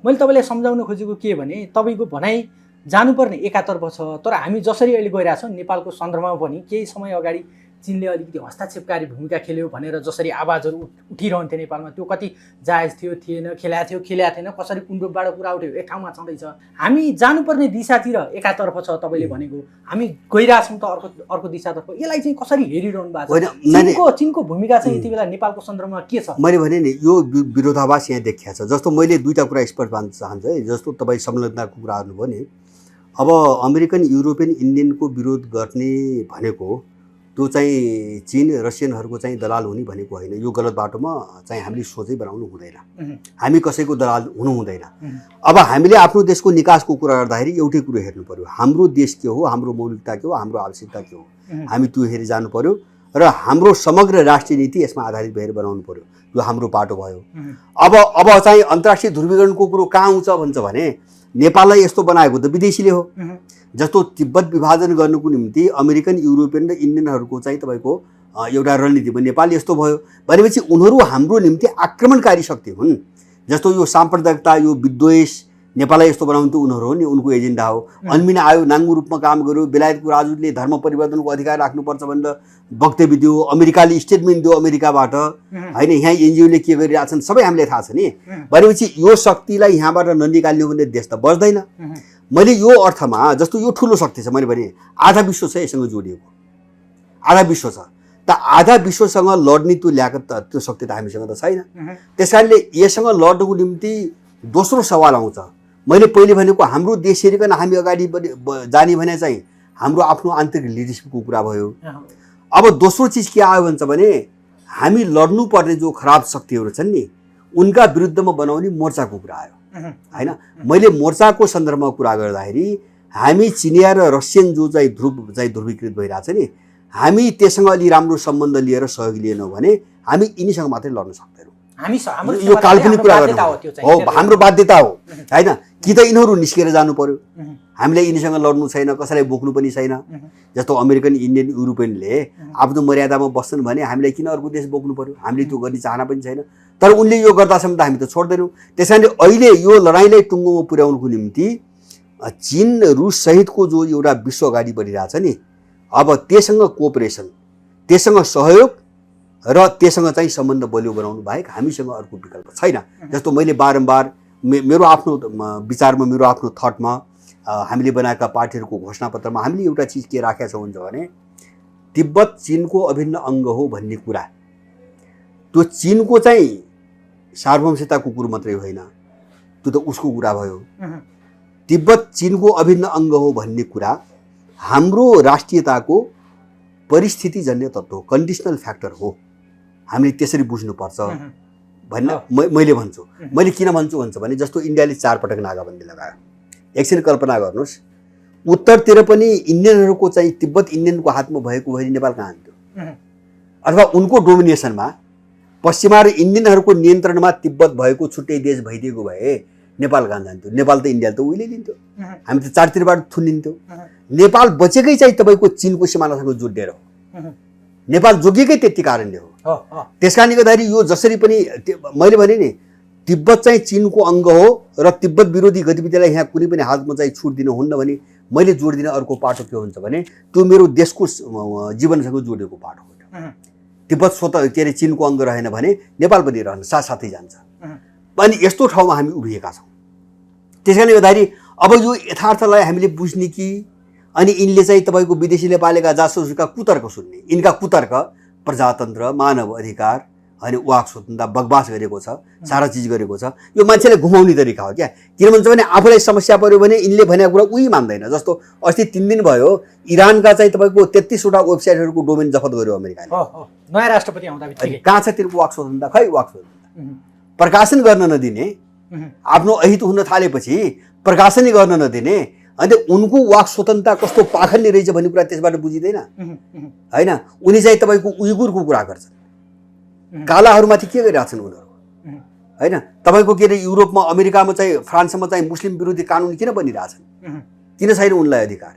मैले तपाईँलाई सम्झाउन खोजेको के भने तपाईँको भनाइ जानुपर्ने एकातर्फ छ, तर हामी जसरी अहिले गइरहेछौँ नेपालको सन्दर्भमा पनि केही समय अगाडि चीनले अलिकति हस्तक्षेपकारी भूमिका खेल्यो भनेर जसरी आवाजहरू उठिरहन्थ्यो नेपालमा, त्यो कति जायज थियो थिएन, खेलाएको थिएन, कसरी कुन रूपबाट कुरा उठ्यो एक ठाउँमा छँदैछ। हामी जानुपर्ने दिशातिर एकातर्फ छ तपाईँले भनेको, हामी गइरहेछौँ त अर्को दिशातर्फ। यसलाई चाहिँ कसरी हेरिरहनु भएको छ? चीनको भूमिका चाहिँ यति बेला नेपालको सन्दर्भमा के छ? मैले भने नि यो विरोधाभास यहाँ देखिया छ। जस्तो मैले 2टा कुरा स्पष्ट भन्न चाहन्छु है। जस्तो तपाईँ संलग्नताको कुरा गर्नुभयो नि, अब अमेरिकन युरोपियन इन्डियनको विरोध गर्ने भनेको त्यो चाहिँ चीन रसियनहरूको चाहिँ दलाल हुने भनेको होइन। यो गलत बाटोमा चाहिँ हामीले सोचै बनाउनु हुँदैन, हामी कसैको दलाल हुनु हुँदैन। अब हामीले आफ्नो देशको निकासको कुरा गर्दाखेरि एउटै कुरो हेर्नु पर्यो, हाम्रो देश के हो, हाम्रो मौलिकता के हो, हाम्रो आवश्यकता के हो, हामी त्यो हेरी जानु पर्यो र हाम्रो समग्र राष्ट्रिय नीति यसमा आधारित भएर बनाउनु पर्यो। यो हाम्रो बाटो भयो। अब चाहिँ अन्तर्राष्ट्रिय ध्रुवीकरणको कुरो कहाँ आउँछ भन्छ भने नेपाललाई यस्तो बनाएको त विदेशीले हो। जस्तो तिब्बत विभाजन गर्नुको निम्ति अमेरिकन युरोपियन र इन्डियनहरूको चाहिँ तपाईँको एउटा रणनीतिमा नेपाल यस्तो भयो भनेपछि उनीहरू हाम्रो निम्ति आक्रमणकारी शक्ति हुन्। जस्तो यो साम्प्रदायिकता, यो विद्वेष, नेपाललाई यस्तो बनाउनु त उनीहरू हो नि, उनको एजेन्डा हो। अन्मिना आयो, नाङ्गो रूपमा काम गर्यो, बेलायतको राजदूतले धर्म परिवर्तनको अधिकार राख्नुपर्छ भनेर वक्तव्य दियो, अमेरिकाले स्टेटमेन्ट दियो अमेरिकाबाट होइन, यहाँ एनजिओले के गरिरहेछन् सबै हामीलाई थाहा छ नि। भनेपछि यो शक्तिलाई यहाँबाट ननिकाल्नु भने देश त बच्दैन। मैले यो अर्थमा जस्तो यो ठुलो शक्ति छ, मैले भने आधा विश्व छ यससँग जोडिएको, आधा विश्व छ त आधा विश्वसँग लड्ने त्यो ल्याकत त्यो शक्ति त हामीसँग त छैन। त्यस कारणले यससँग लड्नको निम्ति दोस्रो सवाल आउँछ। मैले पहिले भनेको हाम्रो देश हेरिकन हामी अगाडि जाने भने चाहिँ हाम्रो आफ्नो आन्तरिक लिडरसिपको कुरा भयो। अब दोस्रो चिज के आयो भन्छ भने हामी लड्नुपर्ने जो खराब शक्तिहरू छन् नि उनका विरुद्धमा बनाउने मोर्चाको कुरा आयो होइन। मैले मोर्चाको सन्दर्भमा कुरा गर्दाखेरि हामी चिनिया र रसियन जो चाहिँ ध्रुवीकृत भइरहेछ नि, हामी त्यससँग अलि राम्रो सम्बन्ध लिएर सहयोग लिएनौँ भने हामी यिनीसँग मात्रै लड्न सक्दैनौँ। यो काल्पनिक कुरा हो, हाम्रो बाध्यता हो होइन। कि त यिनीहरू निस्केर जानु पर्यो, हामीलाई यिनीसँग लड्नु छैन, कसैलाई बोक्नु पनि छैन। जस्तो अमेरिकन, इन्डियन, युरोपियनले आफ्नो मर्यादामा बस्छन् भने हामीलाई किन अर्को देश बोक्नु पर्यो? हामीले त्यो गर्ने चाहना पनि छैन। तर उनले यो गर्दासम्म त हामी त छोड्दैनौँ। त्यस कारणले अहिले यो लडाइँलाई टुङ्गोमा पुर्याउनुको निम्ति चीन रुस सहितको जो एउटा विश्व अगाडि बढिरहेछ नि, अब त्योसँग कोअपरेसन, त्योसँग सहयोग र त्योसँग चाहिँ सम्बन्ध बलियो बनाउनु बाहेक हामीसँग अर्को विकल्प छैन। जस्तो मैले बारम्बार मेरो आफ्नो विचारमा, मेरो आफ्नो थटमा, हामीले बनाएका पार्टीहरूको घोषणापत्रमा हामीले एउटा चिज के राखेका छौँ हुन्छ भने तिब्बत चीनको अभिन्न अङ्ग हो भन्ने कुरा। त्यो चीनको चाहिँ सार्वभौमताको कुरो मात्रै होइन, त्यो त उसको कुरा भयो। तिब्बत चीनको अभिन्न अङ्ग हो भन्ने कुरा हाम्रो राष्ट्रियताको परिस्थितिजन्य तत्त्व हो, कन्डिसनल फ्याक्टर हो। हामीले त्यसरी बुझ्नुपर्छ भन्ने मैले भन्छु। मैले किन भन्छु भन्छ भने जस्तो इन्डियाले 4 पटक नाकाबन्दी लगायो। एकछिन कल्पना गर्नुहोस्, उत्तरतिर पनि इन्डियनहरूको चाहिँ तिब्बत इन्डियनको हातमा भएको भए नेपाल कहाँ हुन्थ्यो? अथवा उनको डोमिनेसनमा पश्चिमा र इन्डियनहरूको नियन्त्रणमा तिब्बत भएको छुट्टै देश भइदिएको भए नेपाल कहाँ जान्थ्यो? नेपाल त इन्डियाले त उहिले लिन्थ्यो, हामी त चारतिरबाट थुनिन्थ्यो। नेपाल बचेकै चाहिँ तपाईँको चीनको सिमानासँग जोडिएर हो, नेपाल जोगिएकै त्यति कारणले हो। त्यस कारणले गर्दाखेरि यो जसरी पनि मैले भने नि तिब्बत चाहिँ चीनको अङ्ग हो र तिब्बत विरोधी गतिविधिलाई यहाँ कुनै पनि हालतमा चाहिँ छुट दिनु हुन्न भने मैले जोड दिने अर्को पाटो के हुन्छ भने त्यो मेरो देशको जीवनसँग जोडिएको पाटो हो। तिब्बत स्वतः के अरे चीनको अङ्ग रहेन भने नेपाल पनि रहन साथसाथै जान्छ। अनि यस्तो ठाउँमा हामी उभिएका छौँ। त्यस कारणले गर्दाखेरि अब यो यथार्थलाई हामीले बुझ्ने कि अनि यिनले चाहिँ तपाईँको विदेशीले पालेका जासुसका कुतर्क सुन्ने? यिनका कुतर्क प्रजातन्त्र, मानव अधिकार अनि वाक स्वतन्त्रता बकवास गरेको छ, सारा चिज गरेको छ। यो मान्छेले घुमाउने तरिका हो क्या। किन भन्छ भने आफूलाई समस्या पर्यो भने यिनले भनेको कुरा उही मान्दैन। जस्तो अस्ति 3 दिन भयो इरानका चाहिँ तपाईँको 33वटा वेबसाइटहरूको डोमेन जफत गर्यो अमेरिकाले। नयाँ राष्ट्रपति आउँदा बित्तिकै कहाँ छ तिनको वाक स्वतन्त्रता? खै वाक स्वतन्त्रता प्रकाशन गर्न नदिने, आफ्नो अहित हुन थालेपछि प्रकाशनै गर्न नदिने, अनि उनको वाक स्वतन्त्रता कस्तो पाखण्डी रहेछ भन्ने कुरा त्यसबाट बुझिँदैन होइन। उनी चाहिँ तपाईँको उइगुरको कुरा गर्छन्, कालाहरूमाथि के गरिरहेछन् उनीहरू होइन। तपाईँको के अरे युरोपमा, अमेरिकामा चाहिँ, फ्रान्समा चाहिँ मुस्लिम विरोधी कानुन किन बनिरहेछन्? किन छैन उनलाई अधिकार?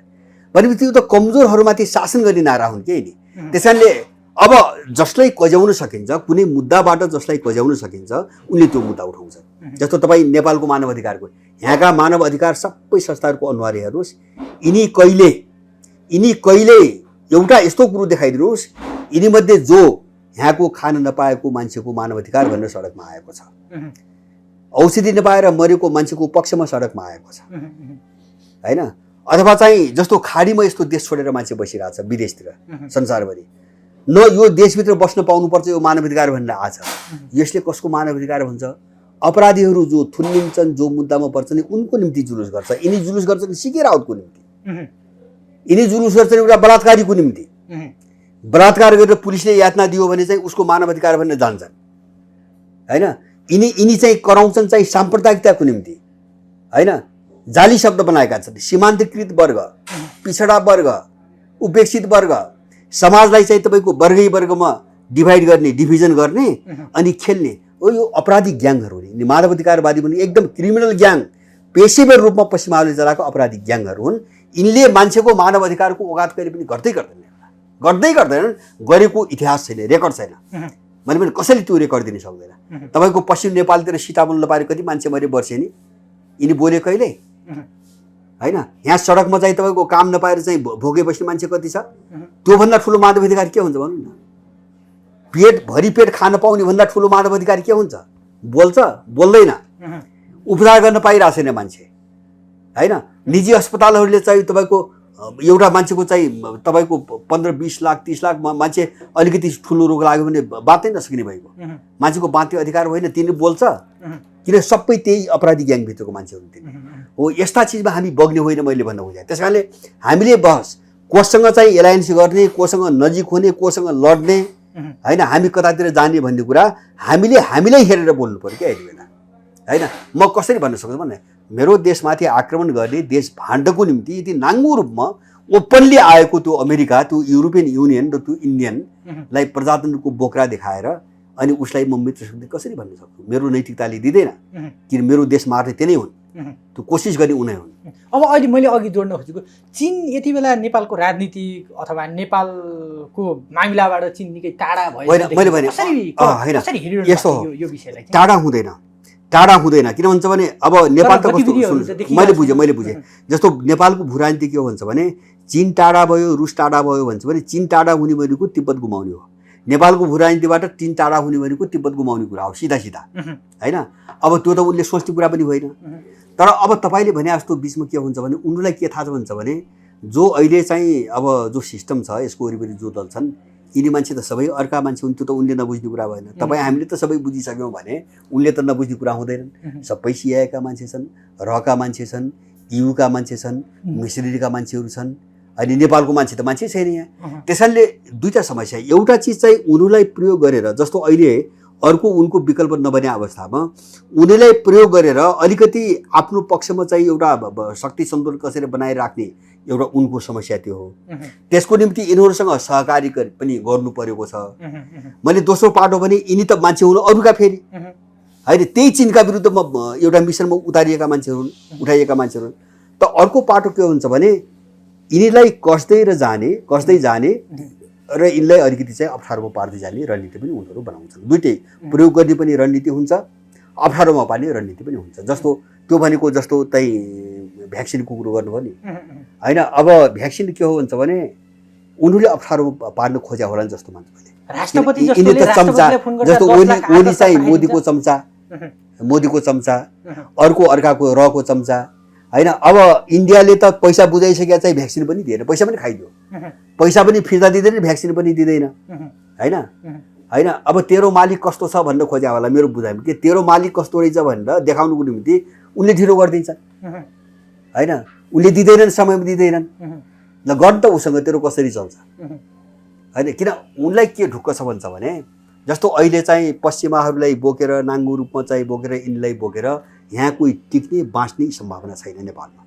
भनेपछि त्यो त कमजोरहरूमाथि शासन गर्ने नारा हुन् के नि। त्यस कारणले अब जसलाई कज्याउन सकिन्छ, कुनै मुद्दाबाट जसलाई कज्याउन सकिन्छ उनले त्यो मुद्दा उठाउँछन्। जस्तो तपाईँ नेपालको मानव अधिकारको, यहाँका मानव अधिकार सबै संस्थाहरूको अनुहार हेर्नुहोस्। यिनी कहिले एउटा यस्तो कुरो देखाइदिनुहोस् यिनीमध्ये जो यहाँको खान नपाएको मान्छेको मानव अधिकार भनेर सडकमा आएको छ, औषधि नपाएर मरेको मान्छेको पक्षमा सडकमा आएको छ होइन। अथवा चाहिँ जस्तो खाडीमा यस्तो देश छोडेर मान्छे बसिरहेको छ विदेशतिर संसारभरि, न यो देशभित्र बस्न पाउनुपर्छ यो मानव अधिकार भनेर आछ। यसले कसको मानव अधिकार भन्छ? अपराधीहरू जो थुनिन्छन्, जो मुद्दामा पर्छन् उनको निम्ति जुलुस गर्छ। यिनी जुलुस गर्छन् सिके राउतको निम्ति, यिनी जुलुस गर्छन् एउटा बलात्कारीको निम्ति। बलात्कार गरेर पुलिसले यातना दियो भने चाहिँ उसको मानव अधिकार भनेर जान्छन् होइन। यिनी चाहिँ कराउँछन् चाहिँ साम्प्रदायिकताको निम्ति होइन। जाली शब्द बनाएका छन्, सीमान्तकृत वर्ग, पिछडा वर्ग, उपेक्षित वर्ग, समाजलाई चाहिँ तपाईँको वर्गै वर्गमा डिभाइड गर्ने, डिभिजन गर्ने अनि खेल्ने यो अपराधी ग्याङहरू नि। मानव अधिकारवादी पनि एकदम क्रिमिनल ग्याङ, पेसेवर रूपमा पश्चिमाले चलाएको अपराधी ग्याङहरू हुन्। यिनले मान्छेको मानव अधिकारको औकात कहिले पनि गर्दै गर्दैनन्। गरेको इतिहास छैन, रेकर्ड छैन। मैले पनि कसैले त्यो रेकर्ड दिन सक्दैन। तपाईँको पश्चिम नेपालतिर सीताबुल नपाएर कति मान्छे मरे वर्षेनी यिनी बोले कहिले होइन। यहाँ सडकमा चाहिँ तपाईँको काम नपाएर चाहिँ भोगे बस्ने मान्छे कति छ? त्योभन्दा ठुलो मानव अधिकार के हुन्छ भन्नु न? भरि पेट खान पाउने भन्दा ठुलो मानव अधिकार के हुन्छ? बोल्छ? बोल्दैन। उपचार गर्न पाइरहेको छैन मान्छे होइन। निजी अस्पतालहरूले चाहिँ तपाईँको एउटा मान्छेको चाहिँ तपाईँको 15-20 लाख 30 लाख मान्छे अलिकति ठुलो रोग लाग्यो भने बाँच्नै नसक्ने भएको मान्छेको बाँच्ने अधिकार होइन। तिनीहरू बोल्छ किन? सबै त्यही अपराधी ग्याङभित्रको मान्छेहरू तिनीहरू हो। यस्ता चिजमा हामी बग्ने होइन मैले भन्न खोजेँ। त्यस कारणले हामीले बहस कोसँग चाहिँ एलायन्स गर्ने, कोसँग नजिक हुने, कोसँग लड्ने होइन, हामी कतातिर जाने भन्ने कुरा हामीलाई हेरेर बोल्नु पऱ्यो क्या यति बेला होइन। म कसरी भन्न सक्छु भने मेरो देशमाथि आक्रमण गर्ने, देश भाण्डको निम्ति यति नाङ्गो रूपमा ओपनली आएको त्यो अमेरिका, त्यो युरोपियन युनियन र त्यो इन्डियनलाई प्रजातन्त्रको बोक्रा देखाएर अनि उसलाई म मित्र कसरी भन्न सक्छु? मेरो नैतिकताले दिँदैन, किन मेरो देश मार्ने त्यही नै हुन्, त्यो कोसिस गर्ने उनै हुन्। अब अहिले मैले अघि जोड्न खोजेको चीन यति बेला नेपालको राजनीति अथवा नेपालको मामिलाबाट चीन निकै टाढा भयो मैले भने होइन, यस्तो टाढा हुँदैन। किन भन्छ भने अब नेपाल त कस्तो मैले बुझेँ जस्तो नेपालको भू राजनीति के हो भन्छ भने चीन टाढा भयो, रुस टाढा भयो भन्छ भने चीन टाढा हुने भनेको तिब्बत गुमाउने हो। नेपालको भू राजनीतिबाट चीन टाढा हुने भनेको तिब्बत गुमाउने कुरा हो, सिधा होइन। अब त्यो त उनले सोच्ने कुरा पनि होइन। तर अब तपाईँले भने जस्तो बिचमा के हुन्छ भने उनीहरूलाई के थाहा छ भन्छ भने जो अहिले चाहिँ अब जो सिस्टम छ यसको वरिपरि जो दल छन् यिनी मान्छे त सबै अर्का मान्छे हुन्। त्यो त उनले नबुझ्ने कुरा भएन। तपाईँ हामीले त सबै बुझिसक्यौँ भने उनले त नबुझ्ने कुरा हुँदैनन्। सबै सिआइएका मान्छे छन्, रका मान्छे छन्, युका मान्छे छन्, मिसरीका मान्छेहरू छन्। अहिले नेपालको मान्छे त मान्छे छैन यहाँ। त्यसैले दुईवटा समस्या, एउटा चिज चाहिँ उनीहरूलाई प्रयोग गरेर जस्तो अहिले अर्को उनको विकल्प नबने अवस्थामा उनीलाई प्रयोग गरेर अलिकति आफ्नो पक्षमा चाहिँ एउटा शक्ति सन्तुलन कसरी बनाइराख्ने एउटा उनको समस्या त्यो हो। त्यसको निम्ति यिनीहरूसँग सहकारी पनि गर्नु परेको छ। मैले दोस्रो पाटो भने यिनी त मान्छे हुनु अरूका फेरि होइन, त्यही चीनका विरुद्धमा एउटा मिसनमा उतारिएका मान्छेहरू उठाइएका मान्छेहरू। त अर्को पाटो के हुन्छ भने यिनीलाई कसदै जाने र यिनलाई अलिकति चाहिँ अप्ठ्यारोमा पार्दै जाने रणनीति पनि उनीहरू बनाउँछन्। दुइटै प्रयोग गर्ने पनि रणनीति हुन्छ, अप्ठ्यारोमा पार्ने रणनीति पनि हुन्छ। जस्तो त्यो भनेको जस्तो चाहिँ भ्याक्सिनको कुरो गर्नुभयो नि होइन। अब भ्याक्सिन के हो भन्छ भने उनीहरूले अप्ठ्यारो पार्न खोज्या होला नि जस्तो मान्छ मैले। यिनी त चम्चा जस्तो ओली चाहिँ मोदीको चम्चा अर्को अर्काको रको चम्चा होइन। अब इन्डियाले त पैसा बुझाइसकेका चाहिँ भ्याक्सिन पनि दिएन, पैसा पनि खाइदियो, पैसा पनि फिर्ता दिँदैन, भ्याक्सिन पनि दिँदैन होइन। अब तेरो मालिक कस्तो छ भन्न खोज्या होला मेरो बुझाइमा। के तेरो मालिक कस्तो रहेछ भनेर देखाउनुको निम्ति उनले ढिलो गरिदिन्छन् होइन, उनले दिँदैनन्, समयमा दिँदैनन्। ल गर्नु त उसँग तेरो कसरी चल्छ होइन। किन उनलाई के ढुक्क छ भन्छ भने जस्तो अहिले चाहिँ पश्चिमाहरूलाई बोकेर नाङ्गो रूपमा चाहिँ बोकेर यिनलाई बोकेर यहाँ कोही टिक्ने बाँच्ने सम्भावना छैन नेपालमा।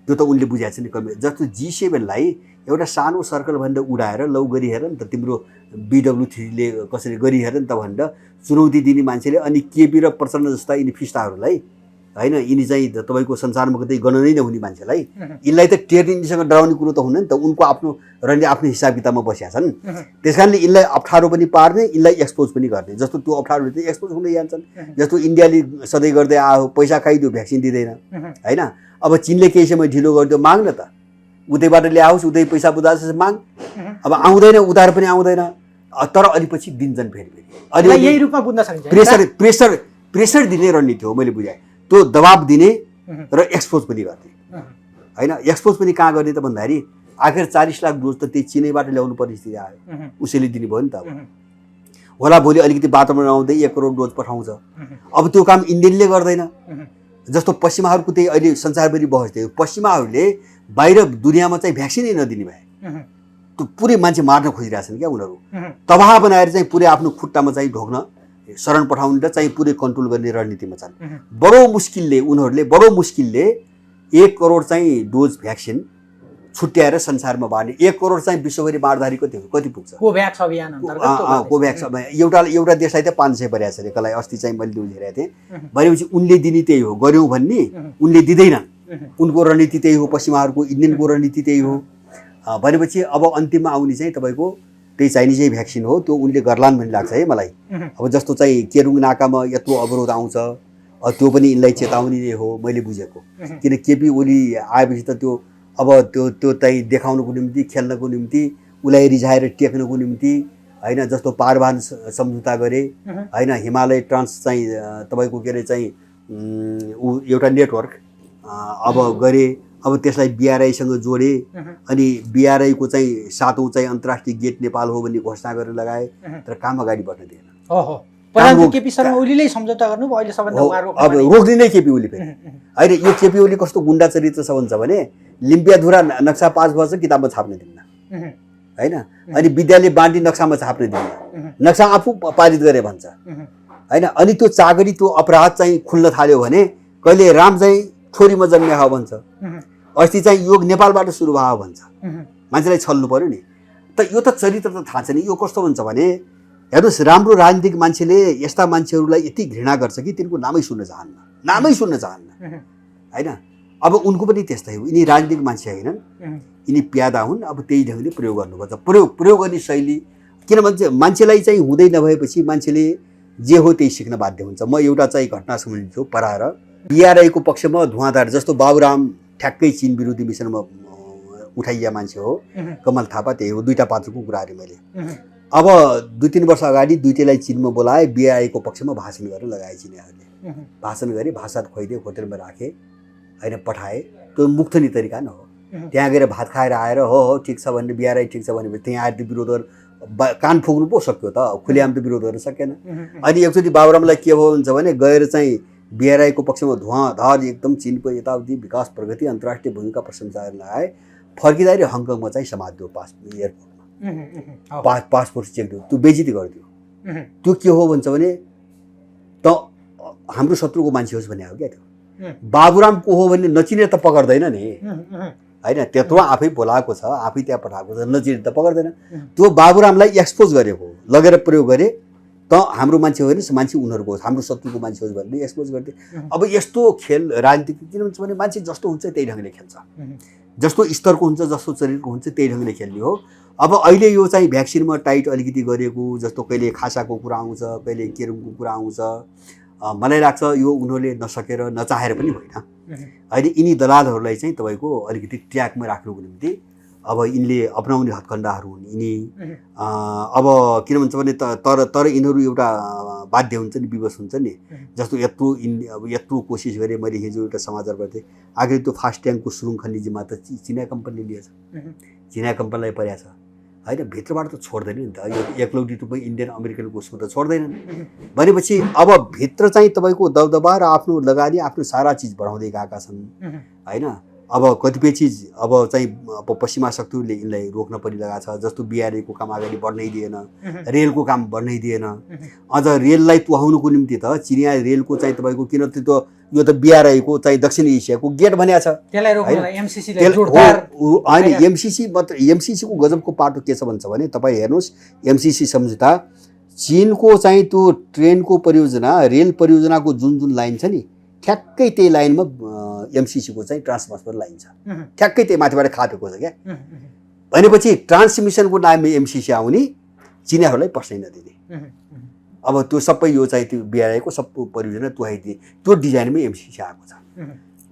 त्यो त उनले बुझाएको छ नि। जस्तो G7लाई एउटा सानो सर्कल भनेर उडाएर लौ गरिहेर नि त तिम्रो BW3ले कसरी गरिहेर नि त भनेर चुनौती दिने मान्छेले अनि केपी र प्रचण्ड जस्ता यिनी फिस्टाहरूलाई होइन, यिनी चाहिँ तपाईँको संसारमा कतै गर्न नै नहुने मान्छेलाई यिनलाई त टेर्निसँग डराउने कुरो त हुँदैन त। उनको आफ्नो रणनीति आफ्नो हिसाब किताबमा बसेका छन्। त्यस कारणले यिनलाई अप्ठ्यारो पनि पार्ने, यिनलाई एक्सपोज पनि गर्ने। जस्तो त्यो अप्ठ्यारोले चाहिँ एक्सपोज हुँदै जान्छन्। जस्तो इन्डियाले सधैँ गर्दै आयो, पैसा खाइदियो, भ्याक्सिन दिँदैन होइन। अब चीनले केही समय ढिलो गरिदियो, माग्न त उतैबाट ल्याओस्, उतै पैसा बुझाओस् माग। अब आउँदैन, उधार पनि आउँदैन। तर अलिपछि दिन्छन् फेरि यही रूपमा बुझ्न सकिन्छ। प्रेसर दिने रणनीति हो मैले बुझाएँ। त्यो दबाब दिने र एक्सपोज पनि गर्ने होइन। एक्सपोज पनि कहाँ गर्ने त भन्दाखेरि आखिर 40 लाख डोज त त्यही चिनैबाट ल्याउनु परिस्थिति आयो, उसैले दिनुभयो नि त। होला भोलि अलिकति वातावरण आउँदै 1 करोड डोज पठाउँछ। अब त्यो काम इन्डियनले गर्दैन। जस्तो पश्चिमाहरूको त्यही अहिले संसारभरि बहस थियो, पश्चिमाहरूले बाहिर दुनियाँमा चाहिँ भ्याक्सिनै नदिने भए त्यो पुरै मान्छे मार्न खोजिरहेछन् क्या उनीहरू। तबाह बनाएर चाहिँ पुरै आफ्नो खुट्टामा चाहिँ ढोक्न शरण पठाउने र चाहिँ पुरै कन्ट्रोल गर्ने रणनीतिमा छन्। उनीहरूले बडो मुस्किलले 1 करोड चाहिँ डोज भ्याक्सिन छुट्याएर संसारमा बाँड्ने। 1 करोड चाहिँ विश्वभरि बाँड्दाखेरि कति पुग्छ? कोभ्याक्स अभियान अन्तर्गत कोभ्याक्स एउटा देशलाई त 500 परेको छ अरे कसलाई अस्ति चाहिँ मैले न्युज हेरेको थिएँ। भनेपछि उनले दिने त्यही हो, गऱ्यौँ भन्ने उनले दिँदैनन्। उनको रणनीति त्यही हो, पश्चिमाहरूको इन्डियनको रणनीति त्यही हो। भनेपछि अब अन्तिममा आउने चाहिँ तपाईँको त्यही चाइनिजै भ्याक्सिन हो। त्यो उनले गर्लान् भन्ने लाग्छ है मलाई। अब जस्तो चाहिँ केरुङ नाकामा यत्रो अवरोध आउँछ, त्यो पनि यिनलाई चेतावनी नै हो मैले बुझेको। किन केपी ओली आएपछि त त्यो अब त्यो चाहिँ देखाउनको निम्ति, खेल्नको निम्ति, उसलाई रिझाएर टेक्नको निम्ति होइन, जस्तो पारवान सम्झौता गरे होइन, हिमालय ट्रान्स चाहिँ तपाईँको के अरे चाहिँ ऊ एउटा नेटवर्क अब गरे, अब त्यसलाई बिआरआईसँग जोडे, अनि बिआरआईको चाहिँ 7औं चाहिँ अन्तर्राष्ट्रिय गेट नेपाल हो भन्ने घोषणा गरेर लगाए, तर काम अगाडि बढ्न दिएन। प्रधानमन्त्री केपी शर्मा ओलीले सम्झौता गर्नु अहिले सबभन्दा अब रोक्ने नै केपी ओली फेरि होइन। यो केपी ओली कस्तो गुन्डा चरित्र छ भन्छ भने लिम्पियाधुरा नक्सा पास भएछ किताबमा छाप्न दिन्न होइन, अनि विद्यालय बाँडी नक्सामा छाप्न दिन्न, नक्सा आफू पारित गरे भन्छ होइन। अनि त्यो चाकरी त्यो अपराध चाहिँ खुल्न थाल्यो भने कहिले राम चाहिँ छोरीमा जन्मिया हो भन्छ, अस्ति चाहिँ योग नेपालबाट सुरु भयो भन्छ, मान्छेलाई छल्नु पर्यो नि। त यो त चरित्र त थाहा छ नि। यो कस्तो भन्छ भने हेर्नुहोस्, राम्रो राजनीतिक मान्छेले यस्ता मान्छेहरूलाई यति घृणा गर्छ कि तिनको नामै सुन्न चाहन्न होइन। अब उनको पनि त्यस्तै हो, यिनी राजनीतिक मान्छे होइनन्, यिनी प्यादा हुन्। अब त्यही ढङ्गले प्रयोग गर्नुपर्छ, प्रयोग गर्ने शैली। किन भन्छ मान्छेलाई चाहिँ हुँदै नभएपछि मान्छेले जे हो त्यही सिक्न बाध्य हुन्छ। म एउटा चाहिँ घटना सम्झिन्छु पराएर। बिआरआईको पक्षमा धुवाँधार जस्तो बाबुराम ठ्याक्कै चीन विरोधी मिसनमा उठाइया मान्छे हो, कमल थापा त्यही हो। दुईटा पात्रको कुरा अरे मैले। अब 2-3 वर्ष अगाडि दुईटैलाई चीनमा बोलाए, बिआरआईको पक्षमा भाषण गरेर लगाए चिनियाहरूले। भाषण गरे, भाषात खुवाइदिए, होटेलमा राखे होइन, पठाए। त्यो मुक्तनी तरिका न हो। त्यहाँ गएर भात खाएर आएर हो ठिक छ भन्ने, बिआरआई ठिक छ भनेपछि त्यहाँ आएर विरोध गरेर कान फुक्नु पो सक्यो त, खुलेआम त विरोध गर्न सकेन। अनि एकचोटि बाबुरामलाई के भयो भन्छ भने गएर चाहिँ बिआरआईको पक्षमा धुवाँधार एकदम चीनको यताउति विकास प्रगति अन्तर्राष्ट्रिय भूमिका प्रशंसा गर्न लगाए। फर्किँदाखेरि हङकङमा चाहिँ समात्यो एयरपोर्टमा, पासपोर्ट चेक दियो, त्यो बेइज्जती गरिदियो। त्यो के हो भन्छ भने त हाम्रो शत्रुको मान्छे होस् भन्ने हो क्या। त्यो बाबुराम को हो भने नचिने त पक्र्दैन नि होइन, त्यत्रो आफै बोलाएको छ, आफै त्यहाँ पठाएको छ, नचिने त पक्र्दैन। त्यो बाबुरामलाई एक्सपोज गरेको लगेर प्रयोग गरे त हाम्रो मान्छे होइन, मान्छे उनीहरूको होस्, हाम्रो शत्रुको मान्छे होस् भनेर एक्सपोज गर्थे। अब यस्तो खेल राजनीतिक किन भन्छ भने मान्छे जस्तो हुन्छ त्यही ढङ्गले खेल्छ, जस्तो स्तरको हुन्छ, जस्तो चरित्रको हुन्छ त्यही ढङ्गले खेल्ने हो। अब अहिले यो चाहिँ भ्याक्सिनमा टाइट अलिकति गरेको, जस्तो कहिले खासाको कुरा आउँछ, कहिले केरुङको कुरा आउँछ। मलाई लाग्छ यो उनीहरूले नसकेर नचाहेर पनि होइन होइन। यिनी दलालहरूलाई चाहिँ तपाईँको अलिकति ट्र्याकमा राख्नुको निम्ति अब यिनले अपनाउने हत्कण्डाहरू हुन् यिनी। अब किन भन्छ भने तर यिनीहरू एउटा बाध्य हुन्छ नि, विवश हुन्छ नि। जस्तो यत्रो कोसिस गरेँ मैले, हिजो एउटा समाचार पढ्थेँ, आखिर त्यो फास्ट ट्याङ्कको सुरुङ खन्ने जिम्मा त चिनिया कम्पनीले लिएछ, चिनिया कम्पनीलाई परेको छ होइन। भित्रबाट त छोड्दैन नि त, यो एकलौटी तपाईँ इन्डियन अमेरिकनको उसमा त छोड्दैनन् भनेपछि अब भित्र चाहिँ तपाईँको दबदबा र आफ्नो लगानी, आफ्नो सारा चिज बढाउँदै गएका छन् होइन। अब कतिपय चिज अब चाहिँ पश्चिमा शक्तिहरूले यिनलाई रोक्न परिरहेको छ। जस्तो बिआरआईको काम अगाडि बढ्नै दिएन, रेलको काम बढ्नै दिएन। अझ रेललाई तुहाउनुको निम्ति त चिनिया रेलको चाहिँ तपाईँको किन त्यो यो त बिआरआईको चाहिँ दक्षिण एसियाको गेट भनेको छ, होइन। एमसिसी मात्र, एमसिसीको गजबको पाटो के छ भन्छ भने तपाईँ हेर्नुहोस्, एमसिसी सम्झौता चीनको चाहिँ त्यो ट्रेनको परियोजना, रेल परियोजनाको जुन लाइन छ नि, ठ्याक्कै त्यही लाइनमा एमसिसीको चाहिँ ट्रान्सफर लाइन छ, ठ्याक्कै त्यही माथिबाट खापेको छ क्या। भनेपछि ट्रान्समिसनको नाममा एमसिसी आउने, चिनियाहरूलाई पस्नै नदिने। अब त्यो सबै यो चाहिँ त्यो बिआरआईको सबै परियोजना तुहाइदिए, त्यो डिजाइनमै एमसिसी आएको छ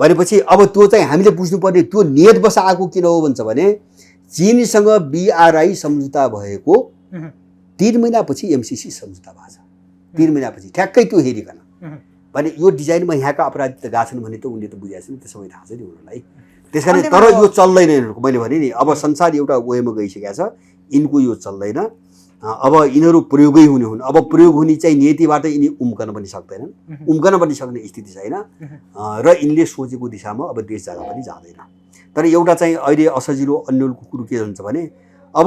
भनेपछि अब त्यो चाहिँ हामीले बुझ्नुपर्ने त्यो नियत बस आएको किन हो भन्छ भने चीनसँग बिआरआई सम्झौता भएको 3 महिनापछि एमसिसी सम्झौता भएको छ। 3 महिनापछि ठ्याक्कै त्यो हेरिकन भने यो डिजाइनमा यहाँका अपराधी त गएछन् भने त उनले त बुझाएको छ नि, त्यो सबै थाहा छ नि उनीहरूलाई। त्यस कारण तर यो चल्दैन यिनीहरूको। मैले भने नि अब संसार एउटा वेमा गइसकेको छ, यिनको यो चल्दैन। अब यिनीहरू प्रयोगै हुने हुन्। अब प्रयोग हुने चाहिँ नीतिबाट यिनी उम्कन पनि सक्दैनन्, उम्कन पनि सक्ने स्थिति छैन र यिनले सोचेको दिशामा अब देश जान पनि जाँदैन। तर एउटा चाहिँ अहिले असजिलो अन्यलको कुरो के हुन्छ भने अब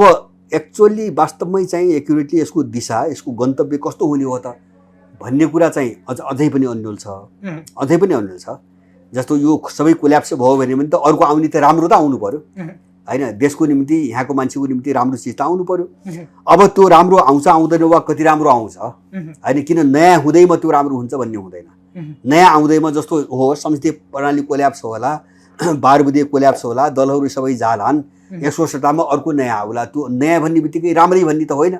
एक्चुअली वास्तवमै चाहिँ एक्युरेटली यसको दिशा, यसको गन्तव्य कस्तो हुने हो त भन्ने कुरा चाहिँ अझै पनि अन्यल छ, अझै पनि अन्यल छ। जस्तो यो सबै कोल्याप्स भयो भने त अर्को आउने त राम्रो त आउनु पर्यो होइन। देशको निम्ति, यहाँको मान्छेको निम्ति राम्रो चिज त आउनु पर्यो। अब त्यो राम्रो आउँछ आउँदैन वा कति राम्रो आउँछ होइन, किन नयाँ हुँदैमा त्यो राम्रो हुन्छ भन्ने हुँदैन। नयाँ आउँदैमा जस्तो हो संसदीय प्रणाली कोल्याप्स होला, बारबुदे कोल्याप्स होला, दलहरू सबै जालान्, यसो सट्टामा अर्को नयाँ आउला। त्यो नयाँ भन्ने बित्तिकै राम्रै भन्ने त होइन,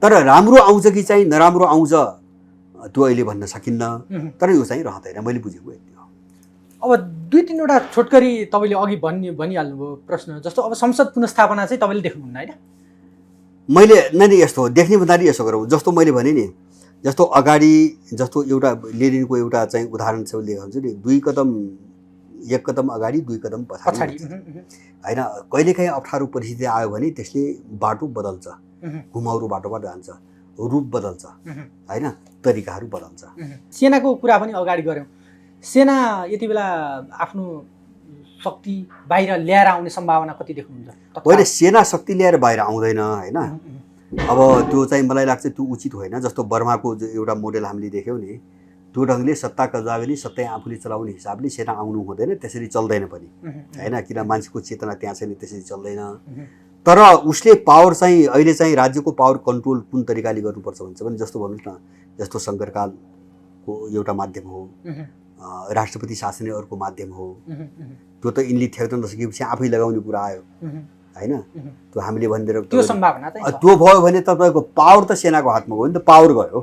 तर राम्रो आउँछ कि चाहिँ नराम्रो आउँछ त्यो अहिले भन्न सकिन्न, तर यो चाहिँ रहँदैन, मैले बुझेको यति हो। अब 2-3वटा छोटकरी तपाईँले अघि भनिहाल्नुभयो प्रश्न, जस्तो अब संसद पुनर्स्थापना चाहिँ तपाईँले देख्नुहुन्न होइन? मैले नै यस्तो हो, देख्ने भन्दाखेरि यसो गरौँ, जस्तो मैले भने नि, जस्तो अगाडि जस्तो एउटा लेनिनको एउटा चाहिँ उदाहरण चाहिँ लिएको हुन्छ नि, 1 कदम अगाडि 2 कदम पछाडि होइन। कहिलेकाहीँ अप्ठ्यारो परिस्थिति आयो भने त्यसले बाटो बदल्छ, घुमाउरो बाटोबाट जान्छ, रूप बदल्छ होइन, तरिकाहरू बदल्छ। सेनाको कुरा पनि अगाडि गऱ्यौँ, सेना यति बेला आफ्नो शक्ति बाहिर ल्याएर आउने सम्भावना कति देख्नुहुन्छ? होइन, सेना शक्ति ल्याएर बाहिर आउँदैन होइन। अब त्यो चाहिँ मलाई लाग्छ त्यो उचित होइन। जस्तो बर्माको एउटा मोडेल हामीले देख्यौँ नि, त्यो ढङ्गले सत्ता कब्जा गर्ने, सत्तै आफूले चलाउने हिसाबले सेना आउनु हुँदैन, त्यसरी चल्दैन पनि होइन, किन मान्छेको चेतना त्यहाँ छैन, त्यसरी चल्दैन। तर उसले पावर चाहिँ अहिले चाहिँ राज्यको पावर कन्ट्रोल कुन तरिकाले गर्नुपर्छ भन्छ भने, जस्तो भन्नुहोस् न, जस्तो सङ्करकालको एउटा माध्यम हो, राष्ट्रपति शासनै अर्को माध्यम हो, त्यो त यिनले थ्याउन नसकेपछि आफै लगाउने कुरा आयो होइन। त्यो हामीले भनिदिएर त्यो सम्भावना चाहिँ त्यो भयो भने तपाईँको पावर त सेनाको हातमा गयो नि त, पावर गयो।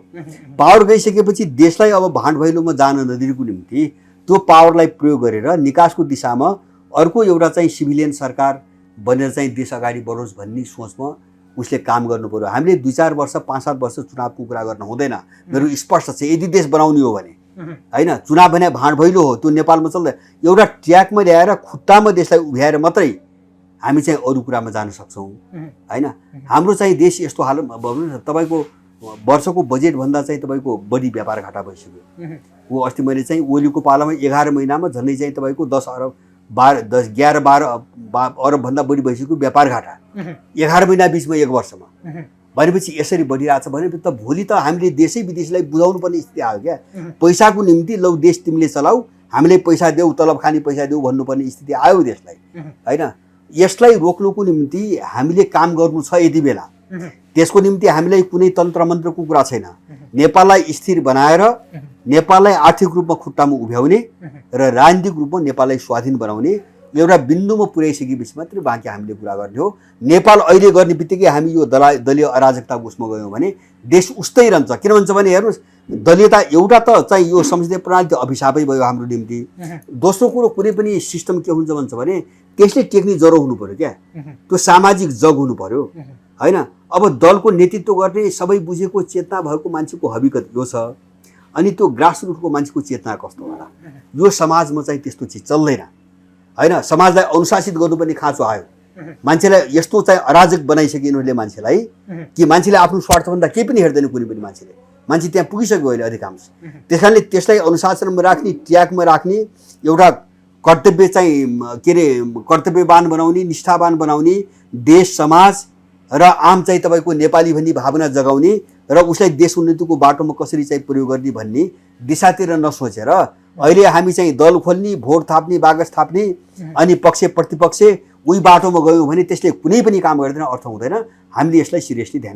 पावर गइसकेपछि देशलाई अब भाँड भैलोमा जान नदिनुको निम्ति त्यो पावरलाई प्रयोग गरेर निकासको दिशामा अर्को एउटा चाहिँ सिभिलियन सरकार बनेर चाहिँ देश अगाडि बढोस् भन्ने सोचमा उसले काम गर्नु पर्यो। हामीले 2-4 वर्ष 5-7 वर्ष चुनावको कुरा गर्न हुँदैन, मेरो स्पष्ट छ। यदि देश बनाउने हो भने होइन, चुनाव भने भाँड भैलो हो, त्यो नेपालमा चल्दैन। एउटा ट्र्याकमा ल्याएर खुट्टामा देशलाई उभ्याएर मात्रै हामी चाहिँ अरू कुरामा जान सक्छौँ होइन। हाम्रो चाहिँ देश यस्तो हालतमा भन्नु न, तपाईँको वर्षको बजेटभन्दा चाहिँ तपाईँको बढी व्यापार घाटा भइसक्यो। वो अस्ति मैले चाहिँ ओलीको पालामा 11 महिनामा झन्डै चाहिँ तपाईँको 10 अरब 11-12 अरबभन्दा बढी भइसक्यो व्यापार घाटा 11 महिना बिचमा, 1 वर्षमा। भनेपछि यसरी बढिरहेछ भनेपछि त भोलि त हामीले देशै विदेशीलाई बुझाउनु पर्ने स्थिति आयो क्या। पैसाको निम्ति लौ देश तिमीले चलाऊ, हामीले पैसा देऊ, तलब खाने पैसा देऊ भन्नुपर्ने स्थिति आयो देशलाई होइन। यसलाई रोक्नुको निम्ति हामीले काम गर्नु छ यति बेला। त्यसको निम्ति हामीलाई कुनै तन्त्र मन्त्रको कुरा छैन। नेपाललाई स्थिर बनाएर नेपाललाई आर्थिक रूपमा खुट्टामा उभ्याउने र राजनीतिक रूपमा नेपाललाई स्वाधीन बनाउने एउटा बिन्दुमा पुर्याइसकेपछि मात्रै बाँकी हामीले कुरा गर्ने हो। नेपाल अहिले गर्ने बित्तिकै हामी यो दलीय अराजकताको उसमा गयौँ भने देश उस्तै रहन्छ। किन भन्छ भने हेर्नुहोस्, दलीयता एउटा त चाहिँ यो संसदीय प्रणाली त अभिशापै भयो हाम्रो निम्ति। दोस्रो कुरो, कुनै पनि सिस्टम के हुन्छ भन्छ भने त्यसले टेक्ने जरो हुनु पर्यो क्या, त्यो सामाजिक जग हुनु पर्यो होइन। अब दलको नेतृत्व गर्ने सबै बुझेको चेतना भएको मान्छेको हकीकत यो छ, अनि त्यो ग्रासरुटको मान्छेको चेतना कस्तो होला, यो समाजमा चाहिँ त्यस्तो चिज चल्दैन होइन। समाजलाई अनुशासित गर्नुपर्ने खाँचो आयो, मान्छेलाई यस्तो चाहिँ अराजक बनाइसके यिनीहरूले मान्छेलाई कि मान्छेले आफ्नो स्वार्थभन्दा केही पनि हेर्दैन कुनै पनि मान्छेले। मान्छे त्यहाँ पुगिसक्यो अहिले अधिकांश। त्यस कारणले त्यसलाई अनुशासनमा राख्ने, ट्र्याकमा राख्ने, एउटा कर्तव्य चाहिँ के अरे कर्तव्यवान बनाउने, निष्ठावान बनाउने, देश समाज र आम चाहिँ तपाईँको नेपाली भन्ने भावना जगाउने र उसलाई देश उन्नतिको बाटोमा कसरी चाहिँ प्रयोग गर्ने भन्ने दिशातिर नसोचेर अहिले हामी चाहिँ दल खोल्ने, भोट थाप्ने, बागस थाप्ने अनि पक्ष प्रतिपक्ष उही बाटोमा गयौँ भने त्यसले कुनै पनि काम गर्दैन, अर्थ हुँदैन। हामीले यसलाई सिरियसली ध्यान